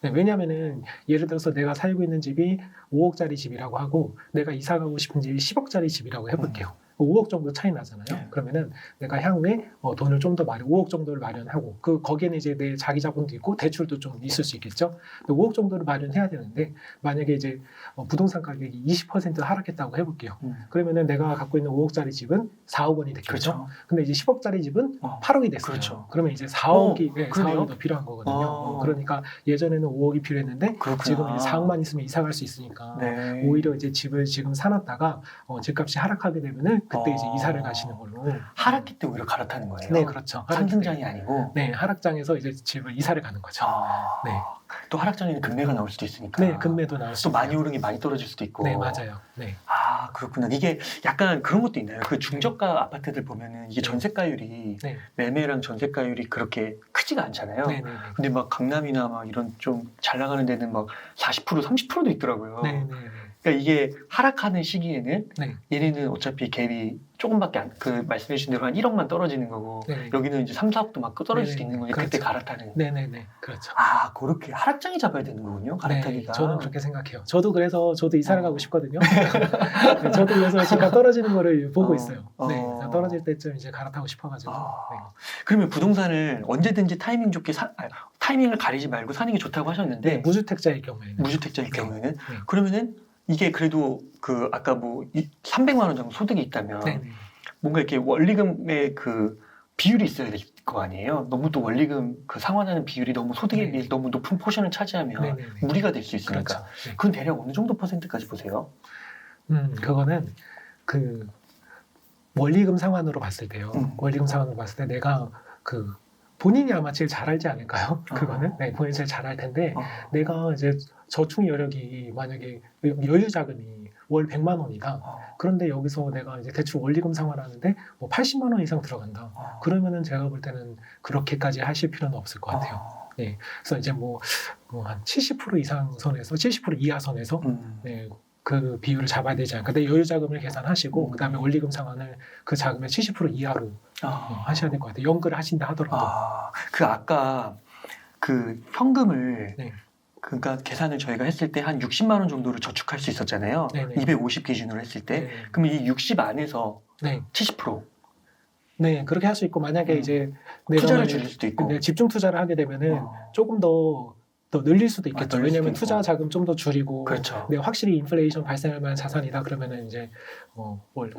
네, 왜냐하면은 예를 들어서 내가 살고 있는 집이 5억짜리 집이라고 하고 내가 이사 가고 싶은 집이 10억짜리 집이라고 해볼게요. 5억 정도 차이 나잖아요. 네. 그러면은 내가 향후에 돈을 좀 더 5억 정도를 마련하고 거기에는 이제 내 자기 자본도 있고 대출도 좀 있을 수 있겠죠. 5억 정도를 마련해야 되는데 만약에 이제 부동산 가격이 20% 하락했다고 해볼게요. 그러면은 내가 갖고 있는 5억짜리 집은 4억 원이 됐겠죠. 그렇죠. 근데 이제 10억짜리 집은 8억이 됐어요. 그렇죠. 그러면 이제 4억이 그러네요. 4억이 더 필요한 거거든요. 그러니까 예전에는 5억이 필요했는데 그렇구나. 지금 이제 4억만 있으면 이사 갈 수 있으니까 네. 오히려 이제 집을 지금 사놨다가 집값이 하락하게 되면은 그때 이제 어. 이사를 가시는 걸로. 하락기 때 오히려 갈아타는 거예요. 네, 그렇죠. 상승장이 아니고. 네, 하락장에서 이제 집을 이사를 가는 거죠. 네. 또 하락장에는 금매가 나올 수도 있으니까. 네, 금매도 나올 수 또 있고요. 많이 오른 게 많이 떨어질 수도 있고. 네, 맞아요. 네. 아, 그렇구나. 이게 약간 그런 것도 있나요? 그 중저가 아파트들 보면은 이게 전세가율이 네. 매매랑 전세가율이 그렇게 크지가 않잖아요. 네, 네, 근데 막 강남이나 막 이런 좀 잘 나가는 데는 막 40%, 30%도 있더라고요. 네, 네, 네. 그러니까 이게 하락하는 시기에는 네. 얘네는 어차피 갭이 조금밖에 안, 그 말씀해 주신 대로 한 1억만 떨어지는 거고 네. 여기는 이제 3, 4억도 막 떨어질 수도 네, 있는 거니 그렇죠. 그때 갈아타는. 네, 네, 네. 그렇죠. 아, 그렇게 하락장이 잡아야 되는 거군요. 네, 갈아타기가. 저는 그렇게 생각해요. 저도 그래서 저도 이사를 어. 가고 싶거든요. 네, 저도 그래서 집값 떨어지는 거를 보고 어. 있어요. 어. 네, 떨어질 때쯤 이제 갈아타고 싶어가지고. 아. 네. 그러면 부동산을 언제든지 타이밍 좋게 타이밍을 가리지 말고 사는 게 좋다고 하셨는데 네, 무주택자일 경우에는. 무주택자일 네. 경우에는 네. 그러면은 이게 그래도 그 아까 뭐 300만 원 정도 소득이 있다면 네, 네. 뭔가 이렇게 원리금의 그 비율이 있어야 될 거 아니에요. 너무 또 원리금 그 상환하는 비율이 너무 소득에 네. 비해 너무 높은 포션을 차지하면 네, 네, 네. 무리가 될 수 있으니까. 그렇죠. 네. 그건 대략 어느 정도 퍼센트까지 보세요? 그거는 그 원리금 상환으로 봤을 때요. 원리금 상환으로 봤을 때 내가 그 본인이 아마 제일 잘 알지 않을까요? 그거는 네, 본인이 제일 잘 알 텐데 내가 이제 저축 여력이 만약에 여유 자금이 월 100만 원이다. 그런데 여기서 내가 이제 대출 원리금 상환하는데 뭐 80만 원 이상 들어간다. 그러면은 제가 볼 때는 그렇게까지 하실 필요는 없을 것 같아요. 네, 그래서 이제 뭐 한 70% 이상 선에서 70% 이하 선에서 네, 그 비율을 잡아야 되지 않을까. 내 여유 자금을 계산하시고 그다음에 원리금 상환을 그 자금의 70% 이하로 하셔야 될 것 같아요. 연끌을 하신다 하더라도. 그 아까 그 현금을 네. 그러니까 계산을 저희가 했을 때 한 60만 원 정도를 저축할 수 있었잖아요. 네네. 250 기준으로 했을 때. 네. 그러면 이 60 안에서 네. 70% 네, 그렇게 할 수 있고 만약에 이제 내가 투자를 만약에 줄일 수도 있고. 네, 집중 투자를 하게 되면은 어. 조금 더 늘릴 수도 있겠죠. 늘릴 수도 왜냐하면 있고. 투자 자금 좀 더 줄이고, 그렇죠. 네, 확실히 인플레이션 발생할 만한 자산이다 그러면은 이제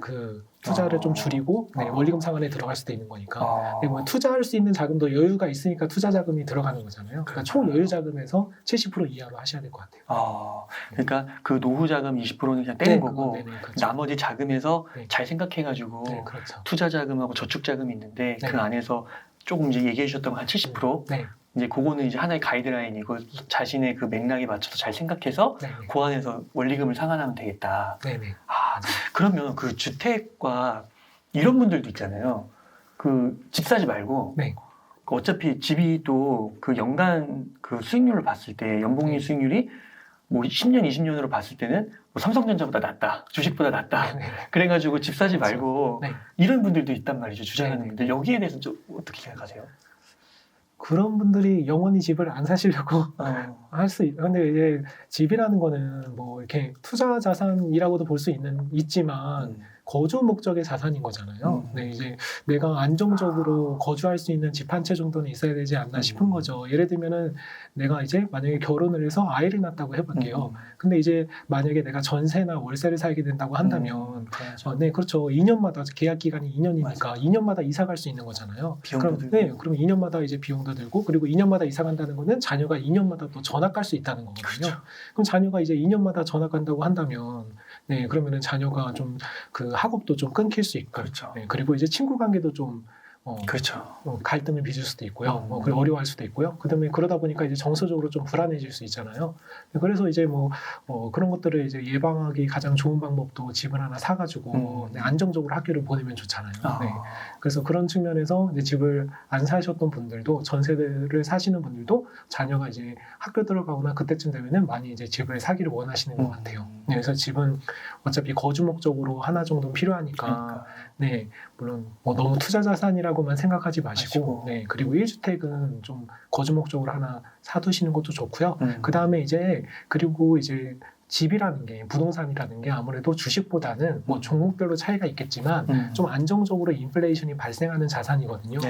그 투자를 좀 줄이고 네, 원리금 상환에 들어갈 수도 있는 거니까. 네, 뭐 투자할 수 있는 자금도 여유가 있으니까 투자 자금이 들어가는 거잖아요. 그러니까 총 여유 자금에서 70% 이하로 하셔야 될 것 같아요. 그러니까 그 노후 자금 20%는 그냥 떼는 네, 거고 네네, 그렇죠. 나머지 자금에서 네. 잘 생각해가지고 네, 그렇죠. 투자 자금하고 저축 자금이 있는데 네. 그 안에서 조금 이제 얘기해 주셨던 거 한 70% 네, 이제 그거는 이제 하나의 가이드라인이고 자신의 그 맥락에 맞춰서 잘 생각해서 네, 그 안에서 원리금을 상환하면 되겠다. 네, 네. 그러면 그 주택과 이런 분들도 있잖아요. 그 집 사지 말고 네. 그 어차피 집이 또 그 연간 그 수익률을 봤을 때 연봉리 수익률이 뭐 10년, 20년으로 봤을 때는 뭐 삼성전자보다 낫다, 주식보다 낫다. 네, 네. 그래가지고 집 사지 말고 네. 이런 분들도 있단 말이죠. 주장하는 네. 분들. 여기에 대해서 좀 어떻게 생각하세요? 그런 분들이 영원히 집을 안 사시려고 할 수 근데 이제 집이라는 거는 뭐 이렇게 투자 자산이라고도 볼 수 있지만 거주 목적의 자산인 거잖아요. 네, 이제 내가 안정적으로 거주할 수 있는 집 한 채 정도는 있어야 되지 않나 싶은 거죠. 예를 들면은 내가 이제 만약에 결혼을 해서 아이를 낳았다고 해볼게요. 근데 이제 만약에 내가 전세나 월세를 살게 된다고 한다면 네, 그렇죠. 2년마다 계약 기간이 2년이니까 2년마다 이사 갈 수 있는 거잖아요. 비용도 들고. 네, 그럼 2년마다 이제 비용도 들고 그리고 2년마다 이사 간다는 거는 자녀가 2년마다 또 전학 갈 수 있다는 거거든요. 그렇죠. 그럼 자녀가 이제 2년마다 전학 간다고 한다면 네, 그러면은 자녀가 좀 그 학업도 좀 끊길 수 있고 그렇죠. 네, 그리고 이제 친구 관계도 좀 그렇죠. 갈등을 빚을 수도 있고요. 그리고 어려워할 수도 있고요. 그다음에 그러다 보니까 이제 정서적으로 좀 불안해질 수 있잖아요. 그래서 이제 뭐 그런 것들을 이제 예방하기 가장 좋은 방법도 집을 하나 사가지고 네, 안정적으로 학교를 보내면 좋잖아요. 네. 그래서 그런 측면에서 이제 집을 안 사셨던 분들도 전세를 사시는 분들도 자녀가 이제 학교 들어가거나 그때쯤 되면은 많이 이제 집을 사기를 원하시는 것 같아요. 네, 그래서 집은 어차피 거주 목적으로 하나 정도는 필요하니까. 네, 물론 뭐 너무 투자 자산이라고만 생각하지 마시고, 네, 그리고 1주택은 좀 거주 목적으로 하나 사두시는 것도 좋고요. 그 다음에 이제 그리고 이제 집이라는 게 부동산이라는 게 아무래도 주식보다는 뭐 종목별로 차이가 있겠지만 좀 안정적으로 인플레이션이 발생하는 자산이거든요.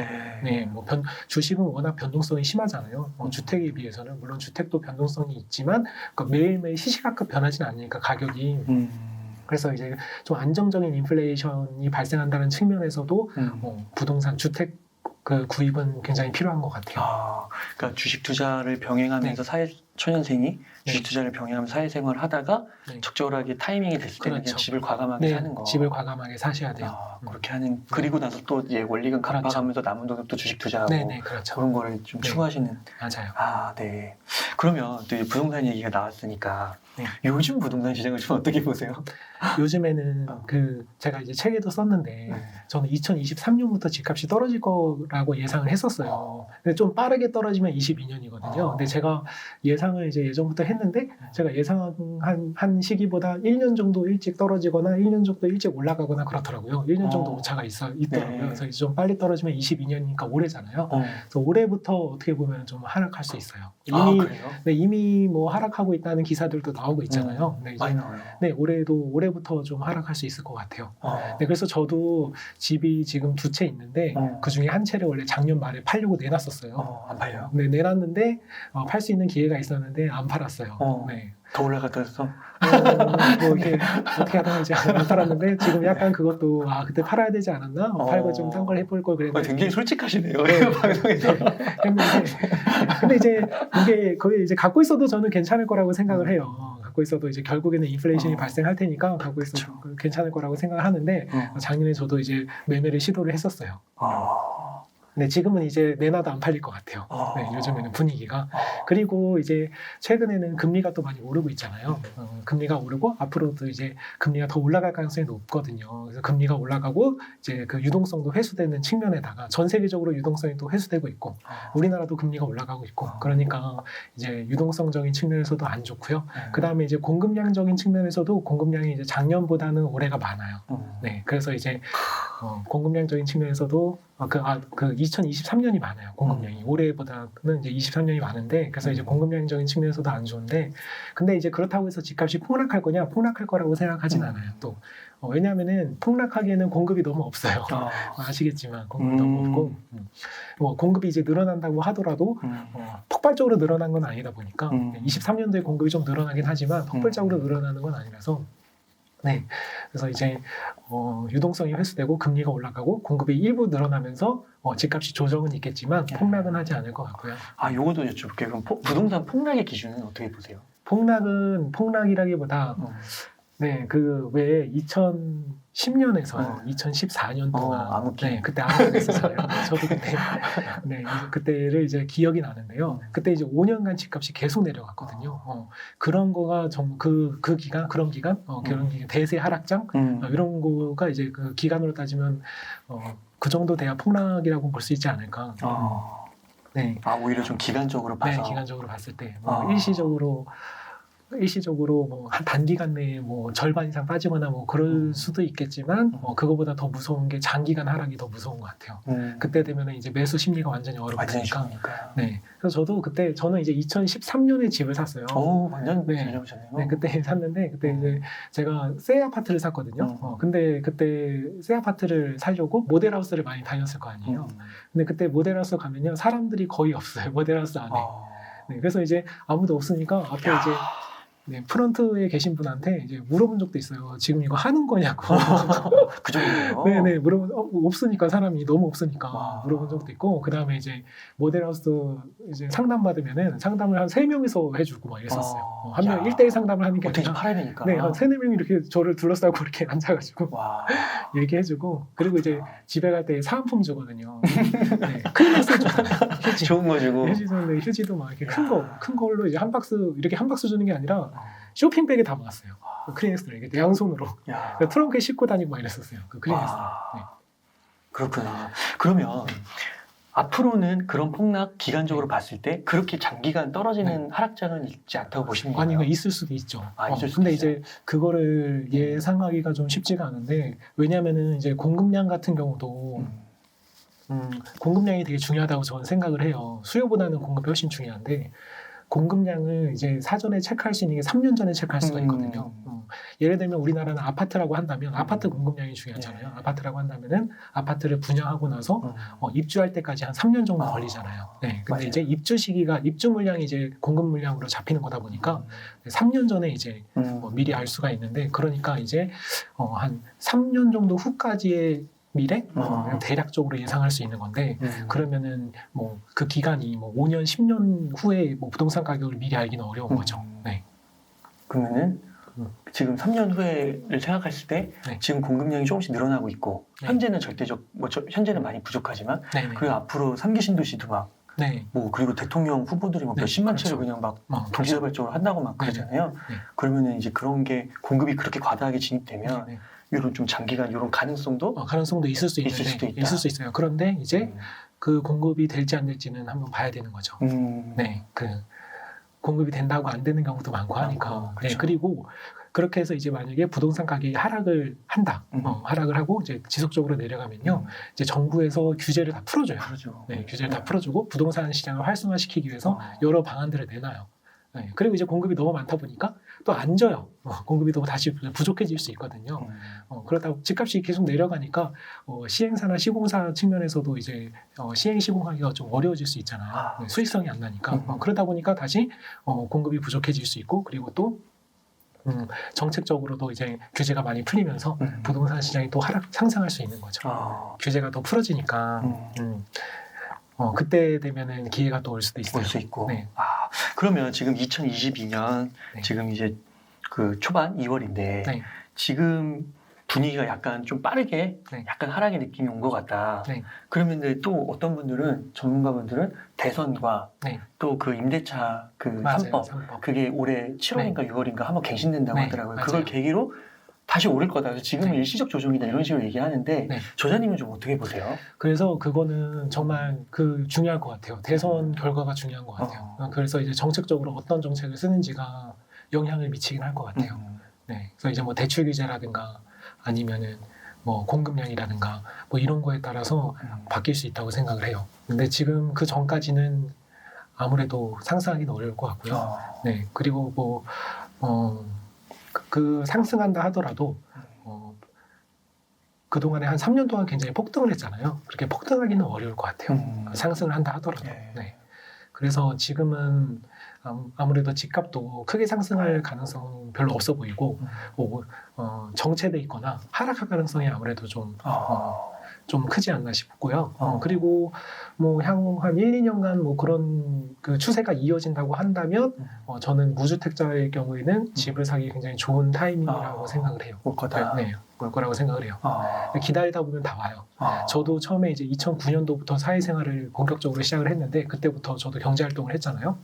네, 뭐 주식은 워낙 변동성이 심하잖아요. 주택에 비해서는 물론 주택도 변동성이 있지만 그러니까 매일매일 시시각각 변하지는 않으니까 가격이. 그래서 이제 좀 안정적인 인플레이션이 발생한다는 측면에서도 부동산 주택 그 구입은 굉장히 필요한 것 같아요. 그러니까 주식 투자를 병행하면서 초년생이 주식 투자를 병행하면서 사회생활을 하다가 적절하게 타이밍이 됐을 때는 그렇죠. 그냥 집을 과감하게 사는 거. 집을 과감하게 사셔야 돼요. 그렇게 하는. 그리고 나서 또 이제 원리금 갚아가면서 남은 돈을 또 주식 투자하고 그렇죠. 그런 거를 좀 추구하시는. 맞아요. 네. 그러면 또 부동산 얘기가 나왔으니까 요즘 부동산 시장을 좀 어떻게 보세요? 요즘에는 제가 이제 책에도 썼는데 저는 2023년부터 집값이 떨어질 거라고 예상을 했었어요. 근데 좀 빠르게 떨어지면 22년이거든요. 근데 제가 예상을 이제 예전부터 했는데 제가 예상한 시기보다 1년 정도 일찍 떨어지거나 1년 정도 일찍 올라가거나 그렇더라고요. 1년 정도 오차가 있더라고요. 그래서 이제 좀 빨리 떨어지면 22년이니까 올해잖아요. 그래서 올해부터 어떻게 보면 좀 하락할 수 있어요. 이미 뭐 하락하고 있다는 기사들도 나오고 있잖아요. 많이 나와요. 올해부터 좀 하락할 수 있을 것 같아요. 그래서 저도 집이 지금 2채 있는데 그 중에 한 채를 원래 작년 말에 팔려고 내놨었어요. 안 팔려요? 네, 내놨는데 팔 수 있는 기회가 있었는데 안 팔았어요. 더 올라갔다 했어? 뭐 이렇게 어떻게 하다 이제 안 팔았는데 지금 약간 그것도 그때 팔아야 되지 않았나? 팔고 좀 딴 걸 해볼 걸 그랬는데 굉장히 솔직하시네요. 방송에서. 근데 이제 이게 거의 이제 갖고 있어도 저는 괜찮을 거라고 생각을 해요. 갖고 있어도 이제 결국에는 인플레이션이 발생할 테니까 갖고 있어도 괜찮을 거라고 생각을 하는데 작년에 저도 이제 매매를 시도를 했었어요. 네, 지금은 이제 내놔도 안 팔릴 것 같아요. 요즘에는 분위기가. 그리고 이제 최근에는 금리가 또 많이 오르고 있잖아요. 금리가 오르고 앞으로도 이제 금리가 더 올라갈 가능성이 높거든요. 그래서 금리가 올라가고 이제 그 유동성도 회수되는 측면에다가 전 세계적으로 유동성이 또 회수되고 있고 우리나라도 금리가 올라가고 있고 그러니까 이제 유동성적인 측면에서도 안 좋고요. 그 다음에 이제 공급량적인 측면에서도 공급량이 이제 작년보다는 올해가 많아요. 네, 그래서 이제 공급량적인 측면에서도 2023년이 많아요. 공급량이 올해보다는 이제 23년이 많은데 그래서 이제 공급량적인 측면에서도 안 좋은데 근데 이제 그렇다고 해서 집값이 폭락할 거냐? 폭락할 거라고 생각하진 않아요. 또 왜냐하면은 폭락하기에는 공급이 너무 없어요. 아시겠지만 공급이 너무 없고 공급이 이제 늘어난다고 하더라도 폭발적으로 늘어난 건 아니다 보니까 23년도에 공급이 좀 늘어나긴 하지만 폭발적으로 늘어나는 건 아니라서 그래서 이제 유동성이 회수되고 금리가 올라가고 공급이 일부 늘어나면서 집값이 조정은 있겠지만 폭락은 하지 않을 것 같고요. 요것도 여쭤볼게요. 그럼 부동산 폭락의 기준은 어떻게 보세요? 폭락이라기보다 그 왜 2010년에서 2014년 동안 그때 암흑기 했었잖아요. 저도 그때를 이제 기억이 나는데요. 그때 이제 5년간 집값이 계속 내려갔거든요. 그런 거가 그런 기간 대세 하락장 이런 거가 이제 그 기간으로 따지면 그 정도 돼야 폭락이라고 볼 수 있지 않을까. 오히려 좀 기간적으로 봐서. 기간적으로 봤을 때 일시적으로 뭐 한 단기간 내에 뭐 절반 이상 빠지거나 뭐 그럴 수도 있겠지만 그거보다 더 무서운 게 장기간 하락이 더 무서운 것 같아요. 그때 되면은 이제 매수 심리가 완전히 얼어붙으니까. 그래서 저는 이제 2013년에 집을 샀어요. 완전 잘 잡으셨네요. 그때 샀는데 그때 이제 제가 새 아파트를 샀거든요. 근데 그때 새 아파트를 살려고 모델하우스를 많이 다녔을 거 아니에요. 근데 그때 모델하우스 가면요 사람들이 거의 없어요. 모델하우스 안에. 그래서 이제 아무도 없으니까 앞에 이제 프런트에 계신 분한테 이제 물어본 적도 있어요. 지금 이거 하는 거냐고. 그 정도예요? 물어본 없으니까 사람이 너무 없으니까 물어본 적도 있고 그 다음에 이제 모델하우스 이제 상담 받으면은 상담을 한 3명이서 해주고 막 이랬었어요. 한 명 1대1 상담을 하는 게 아니라 팔아야 되니까. 한 3-4명이 이렇게 저를 둘러싸고 이렇게 앉아가지고 얘기해주고 그리고 이제 집에 갈 때 사은품 주거든요. 클래스 주잖아요. 휴지. 좋은 거 주고. 휴지도 막 이렇게 큰 걸로 이제 한 박스 주는 게 아니라 쇼핑백에 담아왔어요. 크리넥스를 이게 양손으로 트렁크에 싣고 다니고 막 이랬었어요. 그 크리넥스. 그렇구나. 그러면 앞으로는 그런 폭락 기간적으로 봤을 때 그렇게 장기간 떨어지는 하락장은 있지 않다고 보시는 거예요? 아니, 있을 수도 있죠. 있을 수도 근데 있어요? 이제 그거를 예상하기가 좀 쉽지가 않은데 왜냐면은 이제 공급량 같은 경우도 공급량이 되게 중요하다고 저는 생각을 해요. 수요보다는 공급이 훨씬 중요한데 공급량을 이제 사전에 체크할 수 있는 게 3년 전에 체크할 수가 있거든요. 예를 들면 우리나라는 아파트라고 한다면 아파트 공급량이 중요하잖아요. 아파트라고 한다면은 아파트를 분양하고 나서 입주할 때까지 한 3년 정도 걸리잖아요. 네. 근데 맞아요. 이제 입주 시기가 입주 물량이 이제 공급 물량으로 잡히는 거다 보니까 3년 전에 이제 미리 알 수가 있는데 그러니까 이제 한 3년 정도 후까지의 미래 그냥 대략적으로 예상할 수 있는 건데 그러면은 뭐 그 기간이 뭐 5년, 10년 후에 뭐 부동산 가격을 미리 알기는 어려운 거죠. 네. 그러면은 지금 3년 후에를 생각했을 때 네. 지금 공급량이 조금씩 늘어나고 있고 네. 현재는 현재는 많이 부족하지만 네네. 그리고 앞으로 3기 신도시도 막 네. 뭐 그리고 대통령 후보들이 뭐 네, 몇십만 그렇죠. 채를 그냥 막 그렇죠. 동시다발적으로 한다고 막 네네. 그러잖아요. 네. 그러면은 이제 그런 게 공급이 그렇게 과다하게 진입되면 네. 이런 좀 장기간 이런 가능성도 가능성도 있을 수 있을 있는데 수도 있다. 있을 수 있어요. 그런데 이제 그 공급이 될지 안 될지는 한번 봐야 되는 거죠. 네, 그 공급이 된다고 안 되는 경우도 많고 하니까. 그렇죠. 네, 그리고 그렇게 해서 이제 만약에 부동산 가격이 하락을 한다, 하락을 하고 이제 지속적으로 내려가면요, 이제 정부에서 규제를 다 풀어줘요. 그렇죠. 네, 규제를 다 풀어주고 부동산 시장을 활성화시키기 위해서 여러 방안들을 내놔요. 네, 그리고 이제 공급이 너무 많다 보니까 또 안 져요. 공급이 너무 다시 부족해질 수 있거든요. 그렇다고 집값이 계속 내려가니까 시행사나 시공사 측면에서도 이제 시행 시공하기가 좀 어려워질 수 있잖아요. 네, 수익성이 안 나니까. 그러다 보니까 다시 공급이 부족해질 수 있고 그리고 또 정책적으로도 이제 규제가 많이 풀리면서 부동산 시장이 또 상승할 수 있는 거죠. 규제가 더 풀어지니까 그때 되면은 기회가 또 올 수도 있어요. 올 수 있고. 네. 그러면 지금 2022년 네. 지금 이제 그 초반 2월인데 네. 지금 분위기가 약간 좀 빠르게 네. 약간 하락의 느낌이 온 것 같다. 네. 그러면 또 어떤 분들은 전문가분들은 대선과 네. 또 그 임대차 그 맞아요. 3법 3법. 그게 올해 7월인가 6월인가 한번 갱신된다고 네, 하더라고요. 맞아요. 그걸 계기로 다시 오를 거다. 그래서 지금은 네. 일시적 조정이다 이런 식으로 얘기하는데 네. 저자님은 좀 어떻게 보세요? 그래서 그거는 정말 중요할 것 같아요. 대선 결과가 중요한 것 같아요. 그래서 이제 정책적으로 어떤 정책을 쓰는지가 영향을 미치긴 할 것 같아요. 네. 그래서 이제 뭐 대출 규제라든가 아니면은 뭐 공급량이라든가 뭐 이런 거에 따라서 바뀔 수 있다고 생각을 해요. 근데 지금 그 전까지는 아무래도 상승하기는 어려울 것 같고요. 네. 그리고 뭐 그 상승한다 하더라도 그동안에 한 3년 동안 굉장히 폭등을 했잖아요. 그렇게 폭등하기는 어려울 것 같아요. 상승을 한다 하더라도. 네. 네. 그래서 지금은 아무래도 집값도 크게 상승할 가능성 별로 없어 보이고 정체돼 있거나 하락할 가능성이 아무래도 좀 크지 않나 싶고요. 그리고 뭐 향후 한 1, 2년간 뭐 그런 그 추세가 이어진다고 한다면 저는 무주택자의 경우에는 집을 사기 굉장히 좋은 타이밍이라고 생각을 해요. 올 거다. 네, 올 거라고 생각을 해요. 기다리다 보면 다 와요. 저도 처음에 이제 2009년도부터 사회생활을 본격적으로 시작을 했는데 그때부터 저도 경제활동을 했잖아요.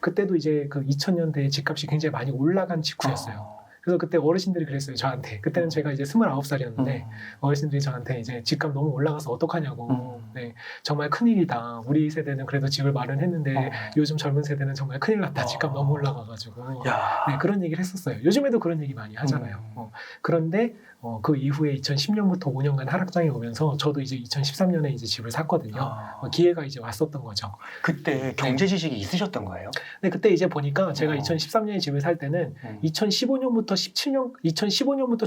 그때도 이제 그 2000년대에 집값이 굉장히 많이 올라간 직후였어요. 그래서 그때 어르신들이 그랬어요, 저한테. 그때는 제가 이제 29살이었는데 어르신들이 저한테 이제 집값 너무 올라가서 어떡하냐고. 네, 정말 큰일이다. 우리 세대는 그래도 집을 마련했는데 요즘 젊은 세대는 정말 큰일 났다. 집값 너무 올라가가지고. 네, 그런 얘기를 했었어요. 요즘에도 그런 얘기 많이 하잖아요. 그런데 그 이후에 2010년부터 5년간 하락장이 오면서 저도 이제 2013년에 이제 집을 샀거든요. 기회가 이제 왔었던 거죠. 그때 경제 지식이 있으셨던 거예요? 네, 그때 이제 보니까 제가 2013년에 집을 살 때는 2015년부터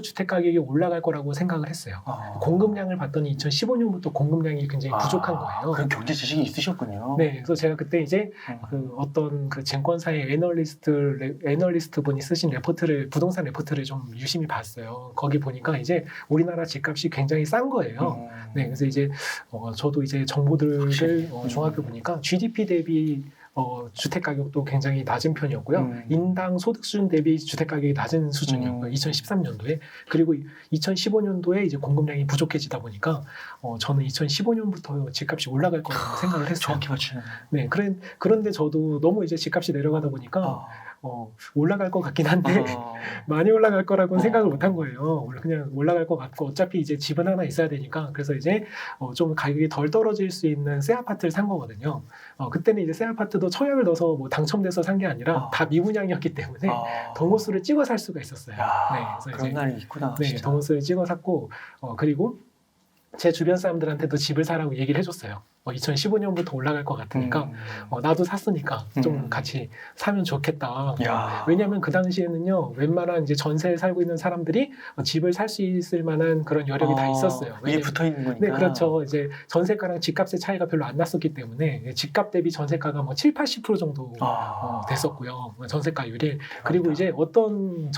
주택 가격이 올라갈 거라고 생각을 했어요. 공급량을 봤더니 2015년부터 공급량이 굉장히 부족한 거예요. 그런 경제 지식이 있으셨군요. 네, 그래서 제가 그때 이제 그 어떤 그 증권사의 애널리스트 분이 쓰신 부동산 레포트를 좀 유심히 봤어요. 거기 보니까 이제 우리나라 집값이 굉장히 싼 거예요. 네, 그래서 이제 저도 이제 정보들을 종합해 보니까 GDP 대비 주택 가격도 굉장히 낮은 편이었고요. 인당 소득 수준 대비 주택 가격이 낮은 수준이었고요. 2013년도에. 그리고 2015년도에 이제 공급량이 부족해지다 보니까 저는 2015년부터 집값이 올라갈 거라고 생각을 했어요. 정확히 맞추는. 네, 그런데 저도 너무 이제 집값이 내려가다 보니까 올라갈 것 같긴 한데 많이 올라갈 거라고는 생각을 못 한 거예요. 그냥 올라갈 것 같고 어차피 이제 집은 하나 있어야 되니까 그래서 이제 좀 가격이 덜 떨어질 수 있는 새 아파트를 산 거거든요. 그때는 이제 새 아파트도 청약을 넣어서 뭐 당첨돼서 산 게 아니라 다 미분양이었기 때문에 동호수를 찍어 살 수가 있었어요. 네, 그래서 그런 이제 날이 있구나. 네, 진짜. 동호수를 찍어 샀고 그리고 제 주변 사람들한테도 집을 사라고 얘기를 해줬어요. 2015년부터 올라갈 것 같으니까 나도 샀으니까 좀 같이 사면 좋겠다. 야. 왜냐하면 그 당시에는요, 웬만한 이제 전세에 살고 있는 사람들이 집을 살 수 있을 만한 그런 여력이 다 있었어요. 이게 붙어 있는 거니까. 네, 그렇죠. 이제 전세가랑 집값의 차이가 별로 안 났었기 때문에 집값 대비 전세가가 뭐 7, 80% 정도 됐었고요. 전세가율이. 그리고 이제 어떤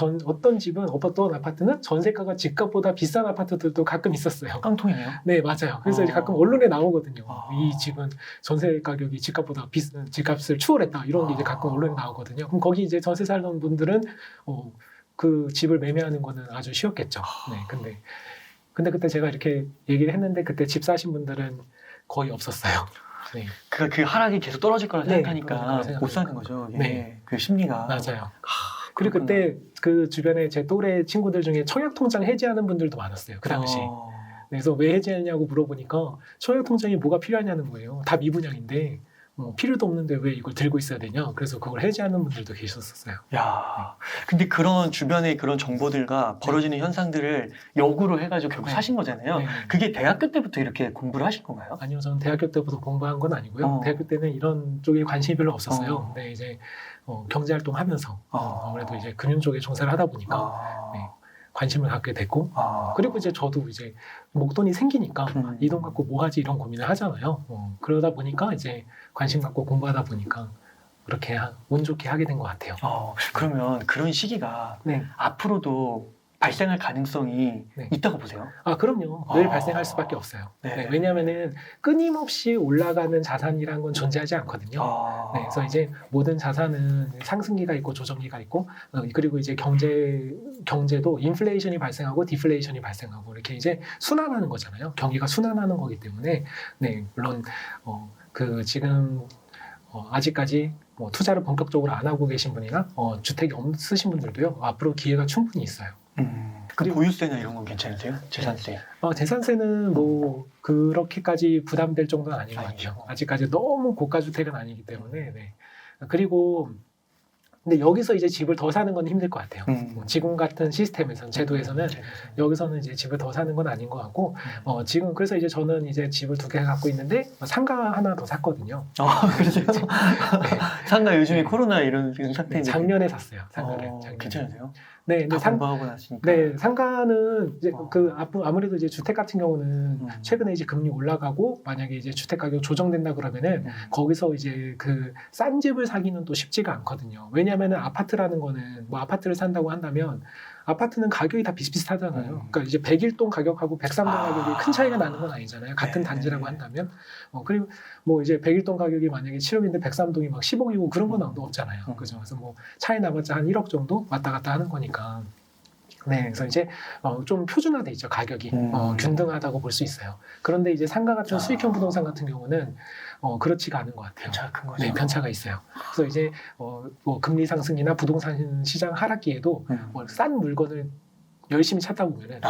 집은, 어떤 아파트는 전세가가 집값보다 비싼 아파트들도 가끔 있었어요. 깡통이네요. 네, 맞아요. 그래서 이제 가끔 언론에 나오거든요. 이 집은 전세 가격이 집값보다 비싼 집값을 추월했다. 이런 게 이제 가끔 언론에 나오거든요. 그럼 거기 이제 전세 살던 분들은 그 집을 매매하는 거는 아주 쉬웠겠죠. 네, 근데 그때 제가 이렇게 얘기를 했는데 그때 집 사신 분들은 거의 없었어요. 네. 그 하락이 계속 떨어질 거라 네, 생각하니까 못 사는 거죠. 예. 네. 그 심리가. 맞아요. 그리고 그때 그 주변에 제 또래 친구들 중에 청약통장 해지하는 분들도 많았어요. 그 당시. 그래서 왜 해지했냐고 물어보니까 청약통장이 뭐가 필요하냐는 거예요. 다 미분양인데 필요도 없는데 왜 이걸 들고 있어야 되냐. 그래서 그걸 해지하는 분들도 계셨었어요. 야, 근데 그런 주변의 그런 정보들과 벌어지는 현상들을 역으로 해가지고 결국 사신 거잖아요. 네. 그게 대학교 때부터 이렇게 공부를 하신 건가요? 아니요, 저는 대학교 때부터 공부한 건 아니고요. 대학교 때는 이런 쪽에 관심이 별로 없었어요. 근데 이제 경제활동하면서 아무래도 이제 금융 쪽에 종사를 하다 보니까 네, 관심을 갖게 됐고 그리고 이제 저도 이제 목돈이 생기니까 이 돈 갖고 뭐 하지 이런 고민을 하잖아요. 그러다 보니까 이제 관심 갖고 공부하다 보니까 그렇게 운 좋게 하게 된 것 같아요. 그러면 그런 시기가 네. 앞으로도 발생할 가능성이 네. 있다고 보세요? 그럼요. 늘 발생할 수밖에 없어요. 네, 왜냐하면은 끊임없이 올라가는 자산이라는 건 존재하지 않거든요. 네, 그래서 이제 모든 자산은 상승기가 있고 조정기가 있고 그리고 이제 경제도 인플레이션이 발생하고 디플레이션이 발생하고 이렇게 이제 순환하는 거잖아요. 경기가 순환하는 거기 때문에 네, 물론 지금 아직까지 투자를 본격적으로 안 하고 계신 분이나 주택이 없으신 분들도요. 앞으로 기회가 충분히 있어요. 그리고 보유세나 이런 건 괜찮으세요? 재산세? 재산세는 뭐 그렇게까지 부담될 정도는 아닌 것 같아요. 아직까지 너무 고가 주택은 아니기 때문에. 네. 그리고 근데 여기서 이제 집을 더 사는 건 힘들 것 같아요. 지금 같은 시스템에서는 제도에서는 여기서는 이제 집을 더 사는 건 아닌 것 같고 지금 그래서 이제 저는 이제 집을 2개 갖고 있는데 상가 하나 더 샀거든요. 그러세요? 네. 상가 요즘에 코로나 이런 상태인데 작년에 샀어요. 상가를. 괜찮으세요? 네, 근데 공부하고 났으니까. 네, 상가는 이제 아무래도 이제 주택 같은 경우는 최근에 이제 금리 올라가고 만약에 이제 주택 가격 조정된다 그러면은 거기서 이제 그 싼 집을 사기는 또 쉽지가 않거든요. 왜냐하면은 아파트라는 거는 뭐 아파트를 산다고 한다면 아파트는 가격이 다 비슷비슷하잖아요. 그러니까 이제 101동 가격하고 103동 가격이 큰 차이가 나는 건 아니잖아요. 같은 단지라고 한다면. 그리고 뭐 이제 101동 가격이 만약에 7억인데 103동이 막 10억이고 그런 건 없잖아요. 그죠? 그래서 뭐 차이 나봤자 한 1억 정도 왔다 갔다 하는 거니까. 네, 그래서 이제 좀 표준화돼 있죠. 가격이 균등하다고 볼 수 있어요. 그런데 이제 상가 같은 수익형 부동산 같은 경우는 그렇지가 않은 것 같아요. 편차가 큰 거죠. 네, 편차가 있어요. 그래서 이제 뭐 금리 상승이나 부동산 시장 하락기에도 싼 물건을 열심히 찾다 보면은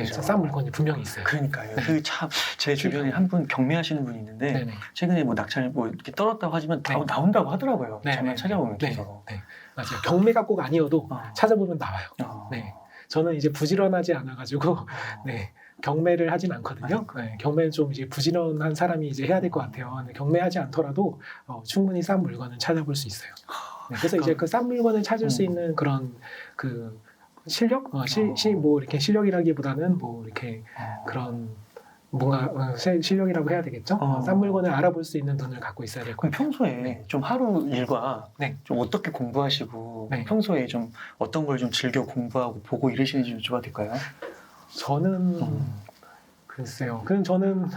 싼 물건이 분명히 있어요. 그러니까요. 그 참 제 주변에 한 분 경매하시는 분이 있는데 네네. 최근에 뭐 낙찰 뭐 이렇게 떨었다고 하지만 나온다고 하더라고요. 저만 찾아보면 계속. 네, 맞아요. 경매가 꼭 아니어도 찾아보면 나와요. 네. 저는 이제 부지런하지 않아가지고 네, 경매를 하진 않거든요. 네, 경매는 좀 이제 부지런한 사람이 이제 해야 될 것 같아요. 근데 경매하지 않더라도 충분히 싼 물건을 찾아볼 수 있어요. 네, 그래서 이제 그 싼 물건을 찾을 수 있는 그런 그 실력, 뭐 이렇게 실력이라기보다는 뭐 이렇게 그런 뭔가 실력이라고 해야 되겠죠. 싼 물건을 알아볼 수 있는 눈을 갖고 있어야 될 것 같아요. 평소에 좀 하루 일과 좀 어떻게 공부하시고 평소에 좀 어떤 걸 좀 즐겨 공부하고 보고 이러시는지 여쭤봐도 될까요? 저는 글쎄요. 그럼 저는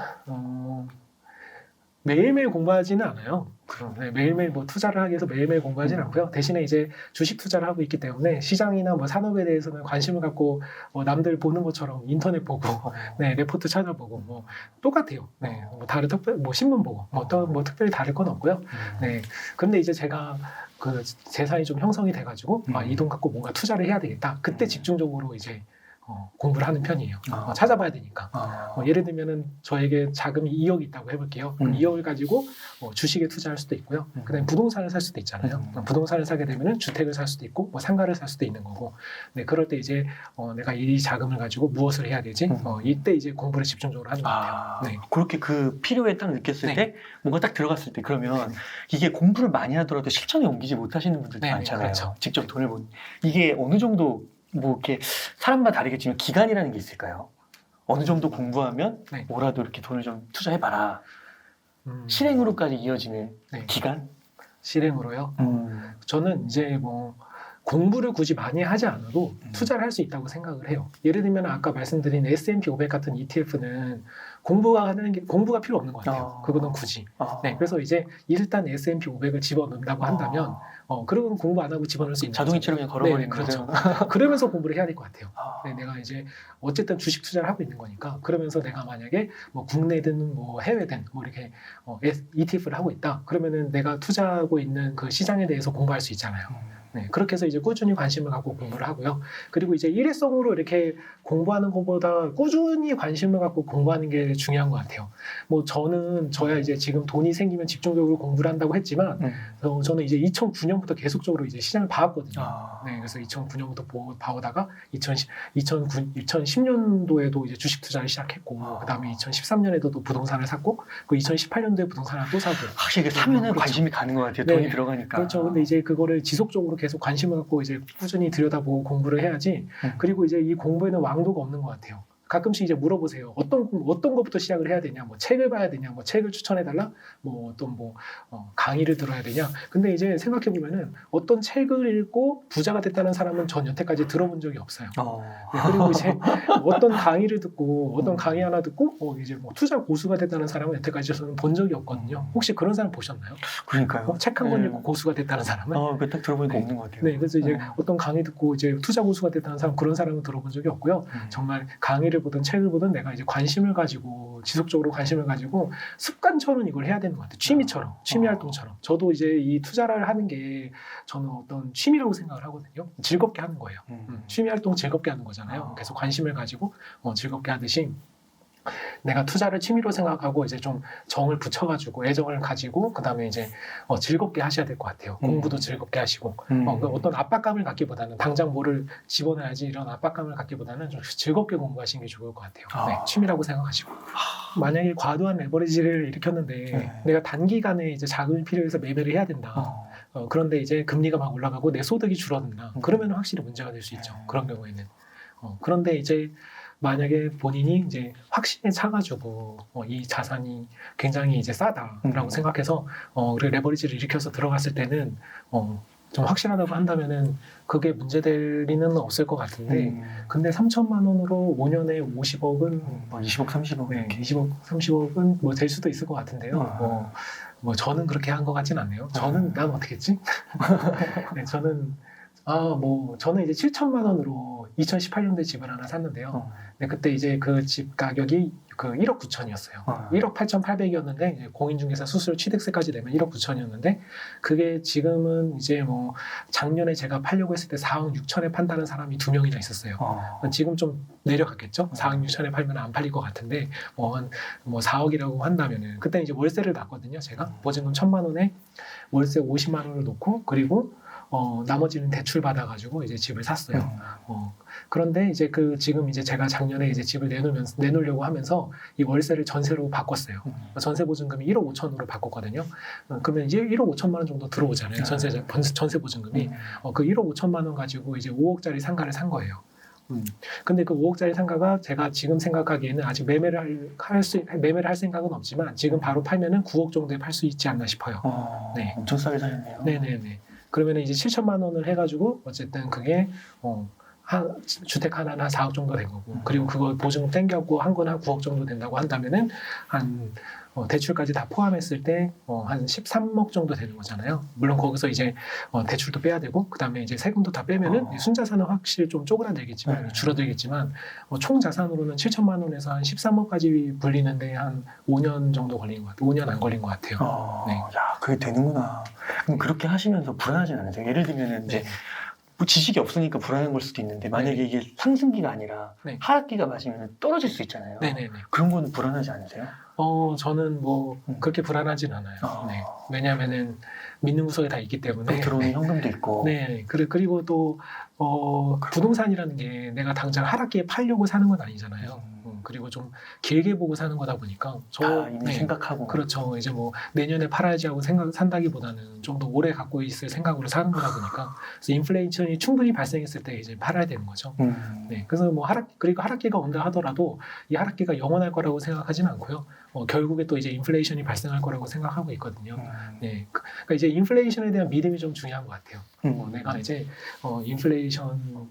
매일매일 공부하지는 않아요. 네, 매일매일 뭐 투자를 하기 위해서 매일매일 공부하지는 않고요. 대신에 이제 주식 투자를 하고 있기 때문에 시장이나 뭐 산업에 대해서는 관심을 갖고 남들 보는 것처럼 인터넷 보고 네, 레포트 찾아보고 뭐 똑같아요. 네, 뭐 다른 뭐 신문 보고 뭐 특별히 다를 건 없고요. 네, 그런데 이제 제가 그 재산이 좀 형성이 돼가지고 이 돈 갖고 뭔가 투자를 해야 되겠다. 그때 집중적으로 이제 공부를 하는 편이에요. 찾아봐야 되니까. 예를 들면은 저에게 자금이 2억이 있다고 해볼게요. 그럼 2억을 가지고 주식에 투자할 수도 있고요. 그다음에 부동산을 살 수도 있잖아요. 부동산을 사게 되면은 주택을 살 수도 있고 뭐 상가를 살 수도 있는 거고. 네, 그럴 때 이제 내가 이 자금을 가지고 무엇을 해야 되지? 이때 이제 공부를 집중적으로 하는 것 같아요. 네. 그렇게 그 필요에 딱 느꼈을 네. 때 뭔가 딱 들어갔을 때 그러면 이게 공부를 많이 하더라도 실천에 옮기지 못하시는 분들도 네, 많잖아요. 그렇죠. 직접 돈을 번 이게 어느 정도 뭐 이렇게 사람마다 다르겠지만 기간이라는 게 있을까요? 어느 정도 공부하면 네. 뭐라도 이렇게 돈을 좀 투자해봐라. 음, 실행으로까지 이어지는 네. 기간? 실행으로요. 저는 이제 뭐 공부를 굳이 많이 하지 않아도 투자를 할 수 있다고 생각을 해요. 예를 들면 아까 말씀드린 S&P 500 같은 ETF는 공부가 필요 없는 것 같아요. 그거는 굳이. 네, 그래서 이제 일단 S&P 500을 집어넣는다고 한다면 그러면 공부 안 하고 집어넣을 수 있는 자동이체로 그냥 걸어버리는 그렇죠. 거죠. 그러면서 공부를 해야 될 것 같아요. 네, 내가 이제 어쨌든 주식 투자를 하고 있는 거니까 그러면서 내가 만약에 뭐 국내든 뭐 해외든 뭐 이렇게 ETF를 하고 있다. 그러면은 내가 투자하고 있는 그 시장에 대해서 공부할 수 있잖아요. 네, 그렇게 해서 이제 꾸준히 관심을 갖고 공부를 하고요. 그리고 이제 일회성으로 이렇게 공부하는 것보다 꾸준히 관심을 갖고 공부하는 게 중요한 것 같아요. 뭐 저야 이제 지금 돈이 생기면 집중적으로 공부를 한다고 했지만 저는 이제 2009년부터 계속적으로 이제 시장을 봐왔거든요. 네, 그래서 2009년부터 봐오다가 2010년도에도 이제 주식 투자를 시작했고, 그 다음에 2013년에도 또 부동산을 샀고, 그 2018년도에 부동산을 또 사고. 확실히 사면은 그렇죠. 관심이 가는 것 같아요. 네. 돈이 들어가니까. 그렇죠. 근데 이제 그거를 지속적으로 계속 관심을 갖고 이제 꾸준히 들여다보고 공부를 해야지. 그리고 이제 이 공부에는 왕도가 없는 것 같아요. 가끔씩 이제 물어보세요. 어떤 것부터 시작을 해야 되냐? 뭐 책을 봐야 되냐? 뭐 책을 추천해달라? 뭐 어떤 강의를 들어야 되냐? 근데 이제 생각해 보면은 어떤 책을 읽고 부자가 됐다는 사람은 전 여태까지 들어본 적이 없어요. 네, 그리고 이제 어떤 강의를 듣고 어떤 강의 하나 듣고 이제 뭐 투자 고수가 됐다는 사람은 여태까지 저는 본 적이 없거든요. 혹시 그런 사람 보셨나요? 그러니까요. 책 한 권 읽고 고수가 됐다는 사람은? 그거 딱 들어보니까 네. 없는 것 같아요. 네, 그래서 이제 어떤 강의 듣고 이제 투자 고수가 됐다는 사람 그런 사람은 들어본 적이 없고요. 정말 강의를 보든 책을 보든 내가 이제 관심을 가지고 지속적으로 관심을 가지고 습관처럼 이걸 해야 되는 것 같아요. 취미처럼, 취미 활동처럼. 저도 이제 이 투자를 하는 게 저는 어떤 취미라고 생각을 하거든요. 즐겁게 하는 거예요. 취미 활동 즐겁게 하는 거잖아요. 그래서 관심을 가지고 즐겁게 하듯이 내가 투자를 취미로 생각하고 이제 좀 정을 붙여가지고 애정을 가지고 그 다음에 이제 즐겁게 하셔야 될 것 같아요. 공부도 즐겁게 하시고 어떤 압박감을 갖기보다는 당장 뭐를 집어넣어야지 이런 압박감을 갖기보다는 좀 즐겁게 공부하시는 게 좋을 것 같아요. 네, 취미라고 생각하시고 만약에 과도한 레버리지를 일으켰는데 내가 단기간에 이제 자금이 필요해서 매매를 해야 된다. 그런데 이제 금리가 막 올라가고 내 소득이 줄어든다. 그러면 확실히 문제가 될 수 있죠. 그런 경우에는. 그런데 이제 만약에 본인이 이제 확신에 차가지고 이 자산이 굉장히 이제 싸다라고 생각해서 그리고 레버리지를 일으켜서 들어갔을 때는 좀 확실하다고 한다면은 그게 문제될 리는 없을 것 같은데 근데 3천만 원으로 5년에 50억은 20억, 30억 네, 이렇게. 20억, 30억은 뭐 될 수도 있을 것 같은데요. 뭐 저는 그렇게 한 것 같진 않네요. 저는 난 어떻게 했지? 네, 저는 이제 7천만 원으로 2018년도에 집을 하나 샀는데요. 네, 그때 이제 그 집 가격이 그 1억 9천이었어요. 1억 8,800이었는데 공인중개사 수수료 취득세까지 내면 1억 9천이었는데 그게 지금은 이제 뭐 작년에 제가 팔려고 했을 때 4억 6천에 판다는 사람이 2명이나 있었어요. 지금 좀 내려갔겠죠. 4억 6천에 팔면 안 팔릴 것 같은데 뭐 4억이라고 한다면은 그때 이제 월세를 놨거든요. 제가 보증금 1,000만 원에 월세 50만 원을 놓고 그리고 나머지는 대출 받아가지고 이제 집을 샀어요. 그런데 이제 지금 이제 제가 작년에 이제 집을 내놓으려고 하면서 이 월세를 전세로 바꿨어요. 전세 보증금이 1억 5천으로 바꿨거든요. 그러면 이제 1억 5천만 원 정도 들어오잖아요. 전세 보증금이. 그 1억 5천만 원 가지고 이제 5억짜리 상가를 산 거예요. 근데 그 5억짜리 상가가 제가 지금 생각하기에는 아직 매매를 할 생각은 없지만 지금 바로 팔면은 9억 정도에 팔 수 있지 않나 싶어요. 네. 엄청 싸게 사셨네요. 네네네. 그러면 이제 7천만 원을 해가지고 어쨌든 그게 주택 하나는 한 4억 정도 된 거고 그리고 그거 보증금 땡겨갖고 한 건 한 9억 정도 된다고 한다면은 한 대출까지 다 포함했을 때 한 13억 정도 되는 거잖아요. 물론 거기서 이제 대출도 빼야 되고 그 다음에 이제 세금도 다 빼면은 순자산은 확실히 좀 쪼그라들겠지만 줄어들겠지만 총 자산으로는 7천만 원에서 한 13억까지 불리는데 한 5년 정도 걸린 것 같아요. 5년 안 걸린 것 같아요. 네. 야, 그게 되는구나. 그럼 그렇게 하시면서 불안하진 않으세요? 예를 들면은 이제 뭐 지식이 없으니까 불안한 걸 수도 있는데 만약에 네. 이게 상승기가 아니라 네. 하락기가 맞으면 떨어질 수 있잖아요. 네네네. 그런 건 불안하지 않으세요? 저는 뭐 그렇게 불안하진 않아요. 네. 왜냐하면은 믿는 구석에 다 있기 때문에. 들어오는 현금도 있고. 네. 그리고 또 부동산이라는 게 내가 당장 하락기에 팔려고 사는 건 아니잖아요. 그리고 좀 길게 보고 사는 거다 보니까 이미 생각하고. 그렇죠. 이제 뭐 내년에 팔아야지 하고 산다기보다는 좀 더 오래 갖고 있을 생각으로 사는 거다 보니까 그래서 인플레이션이 충분히 발생했을 때 이제 팔아야 되는 거죠. 네. 그래서 뭐 그리고 하락기가 온다 하더라도 이 하락기가 영원할 거라고 생각하지는 않고요. 결국에 또 이제 인플레이션이 발생할 거라고 생각하고 있거든요. 네. 그러니까 이제 인플레이션에 대한 믿음이 좀 중요한 것 같아요. 내가 이제 인플레이션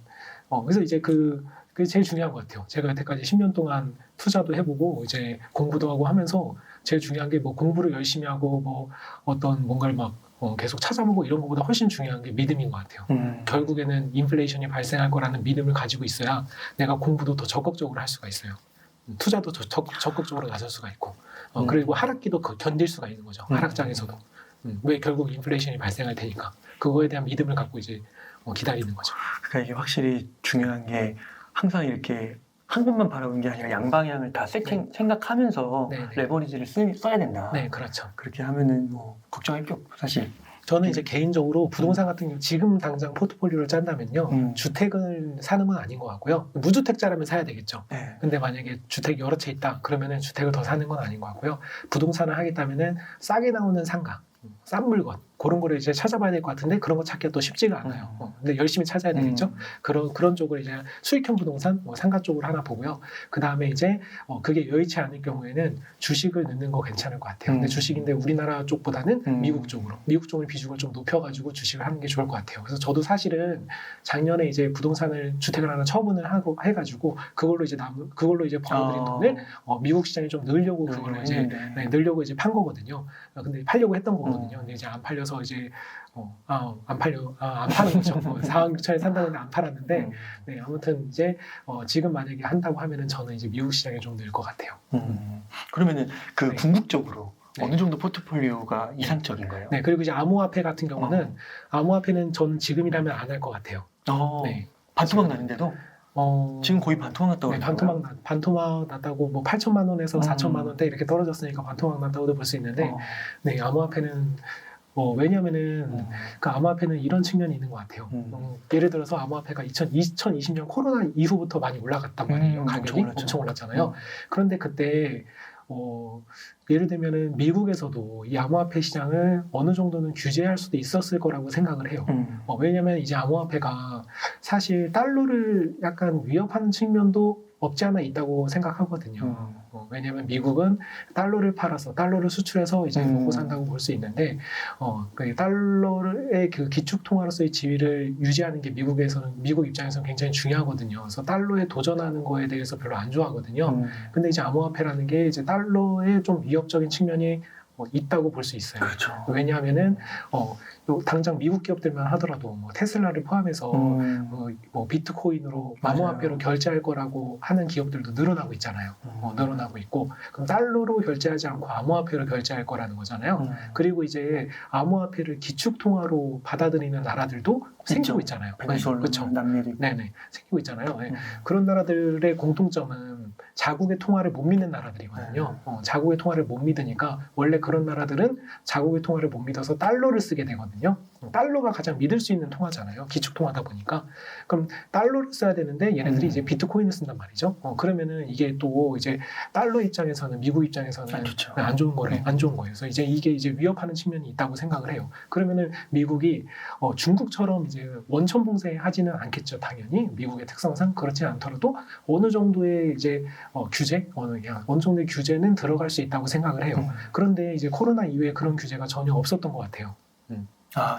그래서 이제 그게 제일 중요한 것 같아요. 제가 여태까지 10년 동안 투자도 해보고 이제 공부도 하고 하면서 제일 중요한 게 뭐 공부를 열심히 하고 뭐 어떤 뭔가를 막 계속 찾아보고 이런 것보다 훨씬 중요한 게 믿음인 것 같아요. 결국에는 인플레이션이 발생할 거라는 믿음을 가지고 있어야 내가 공부도 더 적극적으로 할 수가 있어요. 투자도 더 적극적으로 나설 수가 있고 그리고 하락기도 견딜 수가 있는 거죠. 하락장에서도. 왜 결국 인플레이션이 발생할 테니까 그거에 대한 믿음을 갖고 이제 기다리는 거죠. 그러니까 이게 확실히 중요한 게 항상 이렇게 한 곳만 바라보는 게 아니라 양방향을 다 생각하면서 네네. 레버리지를 써야 된다. 네, 그렇죠. 그렇게 하면은 뭐 걱정할 게 없고 사실. 저는 이제 개인적으로 부동산 같은 경우 지금 당장 포트폴리오를 짠다면요. 주택을 사는 건 아닌 것 같고요. 무주택자라면 사야 되겠죠. 네. 근데 만약에 주택이 여러 채 있다 그러면은 주택을 더 사는 건 아닌 것 같고요. 부동산을 하겠다면은 싸게 나오는 상가, 싼 물건 그런 거를 이제 찾아봐야 될 것 같은데 그런 거 찾기가 또 쉽지가 않아요. 근데 열심히 찾아야 되겠죠. 그런 쪽으로 이제 수익형 부동산, 상가 쪽으로 하나 보고요. 그 다음에 이제 그게 여의치 않을 경우에는 주식을 넣는 거 괜찮을 것 같아요. 근데 주식인데 우리나라 쪽보다는 미국 쪽을 비중을 좀 높여가지고 주식을 하는 게 좋을 것 같아요. 그래서 저도 사실은 작년에 이제 주택을 하나 처분을 하고 해가지고 그걸로 이제 벌어들인 돈을 미국 시장에 좀 넣으려고 그걸로 이제 넣으려고 이제 판 거거든요. 근데 팔려고 했던 거거든요. 근데 이제 안 팔려서 이제 안 파는 거죠. 상황 전에 산다는데 안 팔았는데 네, 아무튼 이제 지금 만약에 한다고 하면은 저는 이제 미국 시장에 좀 늘 것 같아요. 그러면은 네. 궁극적으로 네. 어느 정도 포트폴리오가 이상적인가요? 네, 그리고 이제 암호화폐 같은 경우는 암호화폐는 저는 지금이라면 안 할 것 같아요. 네. 반토막 나는데도 지금 거의 반토막 났다고 네, 그러더라고요. 반토막 났다고 뭐 8천만 원에서 4천만 원대 이렇게 떨어졌으니까 반토막 났다고도 볼 수 있는데 네, 암호화폐는 왜냐하면은 그 암호화폐는 이런 측면이 있는 것 같아요. 예를 들어서 암호화폐가 2020년 코로나 이후부터 많이 올라갔단 말이에요. 가격이 엄청 올랐잖아요. 그런데 그때 예를 들면은 미국에서도 이 암호화폐 시장을 어느 정도는 규제할 수도 있었을 거라고 생각을 해요. 왜냐하면 이제 암호화폐가 사실 달러를 약간 위협하는 측면도 없지 않아 있다고 생각하거든요. 왜냐하면 미국은 달러를 팔아서 달러를 수출해서 이제 먹고 산다고 볼 수 있는데 그 달러의 그 기축 통화로서의 지위를 유지하는 게 미국 입장에서는 굉장히 중요하거든요. 그래서 달러에 도전하는 거에 대해서 별로 안 좋아하거든요. 근데 이제 암호화폐라는 게 이제 달러의 좀 위협적인 측면이 있다고 볼 수 있어요. 그렇죠. 왜냐하면은 당장 미국 기업들만 하더라도 뭐 테슬라를 포함해서 뭐 비트코인으로 암호화폐로 결제할 거라고 하는 기업들도 늘어나고 있잖아요. 늘어나고 있고 그럼 달러로 결제하지 않고 암호화폐로 결제할 거라는 거잖아요. 그리고 이제 암호화폐를 기축 통화로 받아들이는 나라들도 생기고 있잖아요. 베네수엘라, 그렇죠. 남미도 있고. 네네 생기고 있잖아요. 네. 그런 나라들의 공통점은 자국의 통화를 못 믿는 나라들이거든요. 자국의 통화를 못 믿으니까 원래 그런 나라들은 자국의 통화를 못 믿어서 달러를 쓰게 되거든요. 달러가 가장 믿을 수 있는 통화잖아요. 기축 통화다 보니까. 그럼 달러를 써야 되는데 얘네들이 이제 비트코인을 쓴단 말이죠. 그러면은 이게 또 이제 달러 입장에서는 미국 입장에서는 안 좋은 거래, 안 좋은 거예요. 그래서 이제 이게 이제 위협하는 측면이 있다고 생각을 해요. 그러면은 미국이 중국처럼 이제 원천 봉쇄하지는 않겠죠. 당연히 미국의 특성상 그렇지 않더라도 어느 정도의 이제 규제, 어느 정도의 규제는 들어갈 수 있다고 생각을 해요. 그런데 이제 코로나 이후에 그런 규제가 전혀 없었던 것 같아요.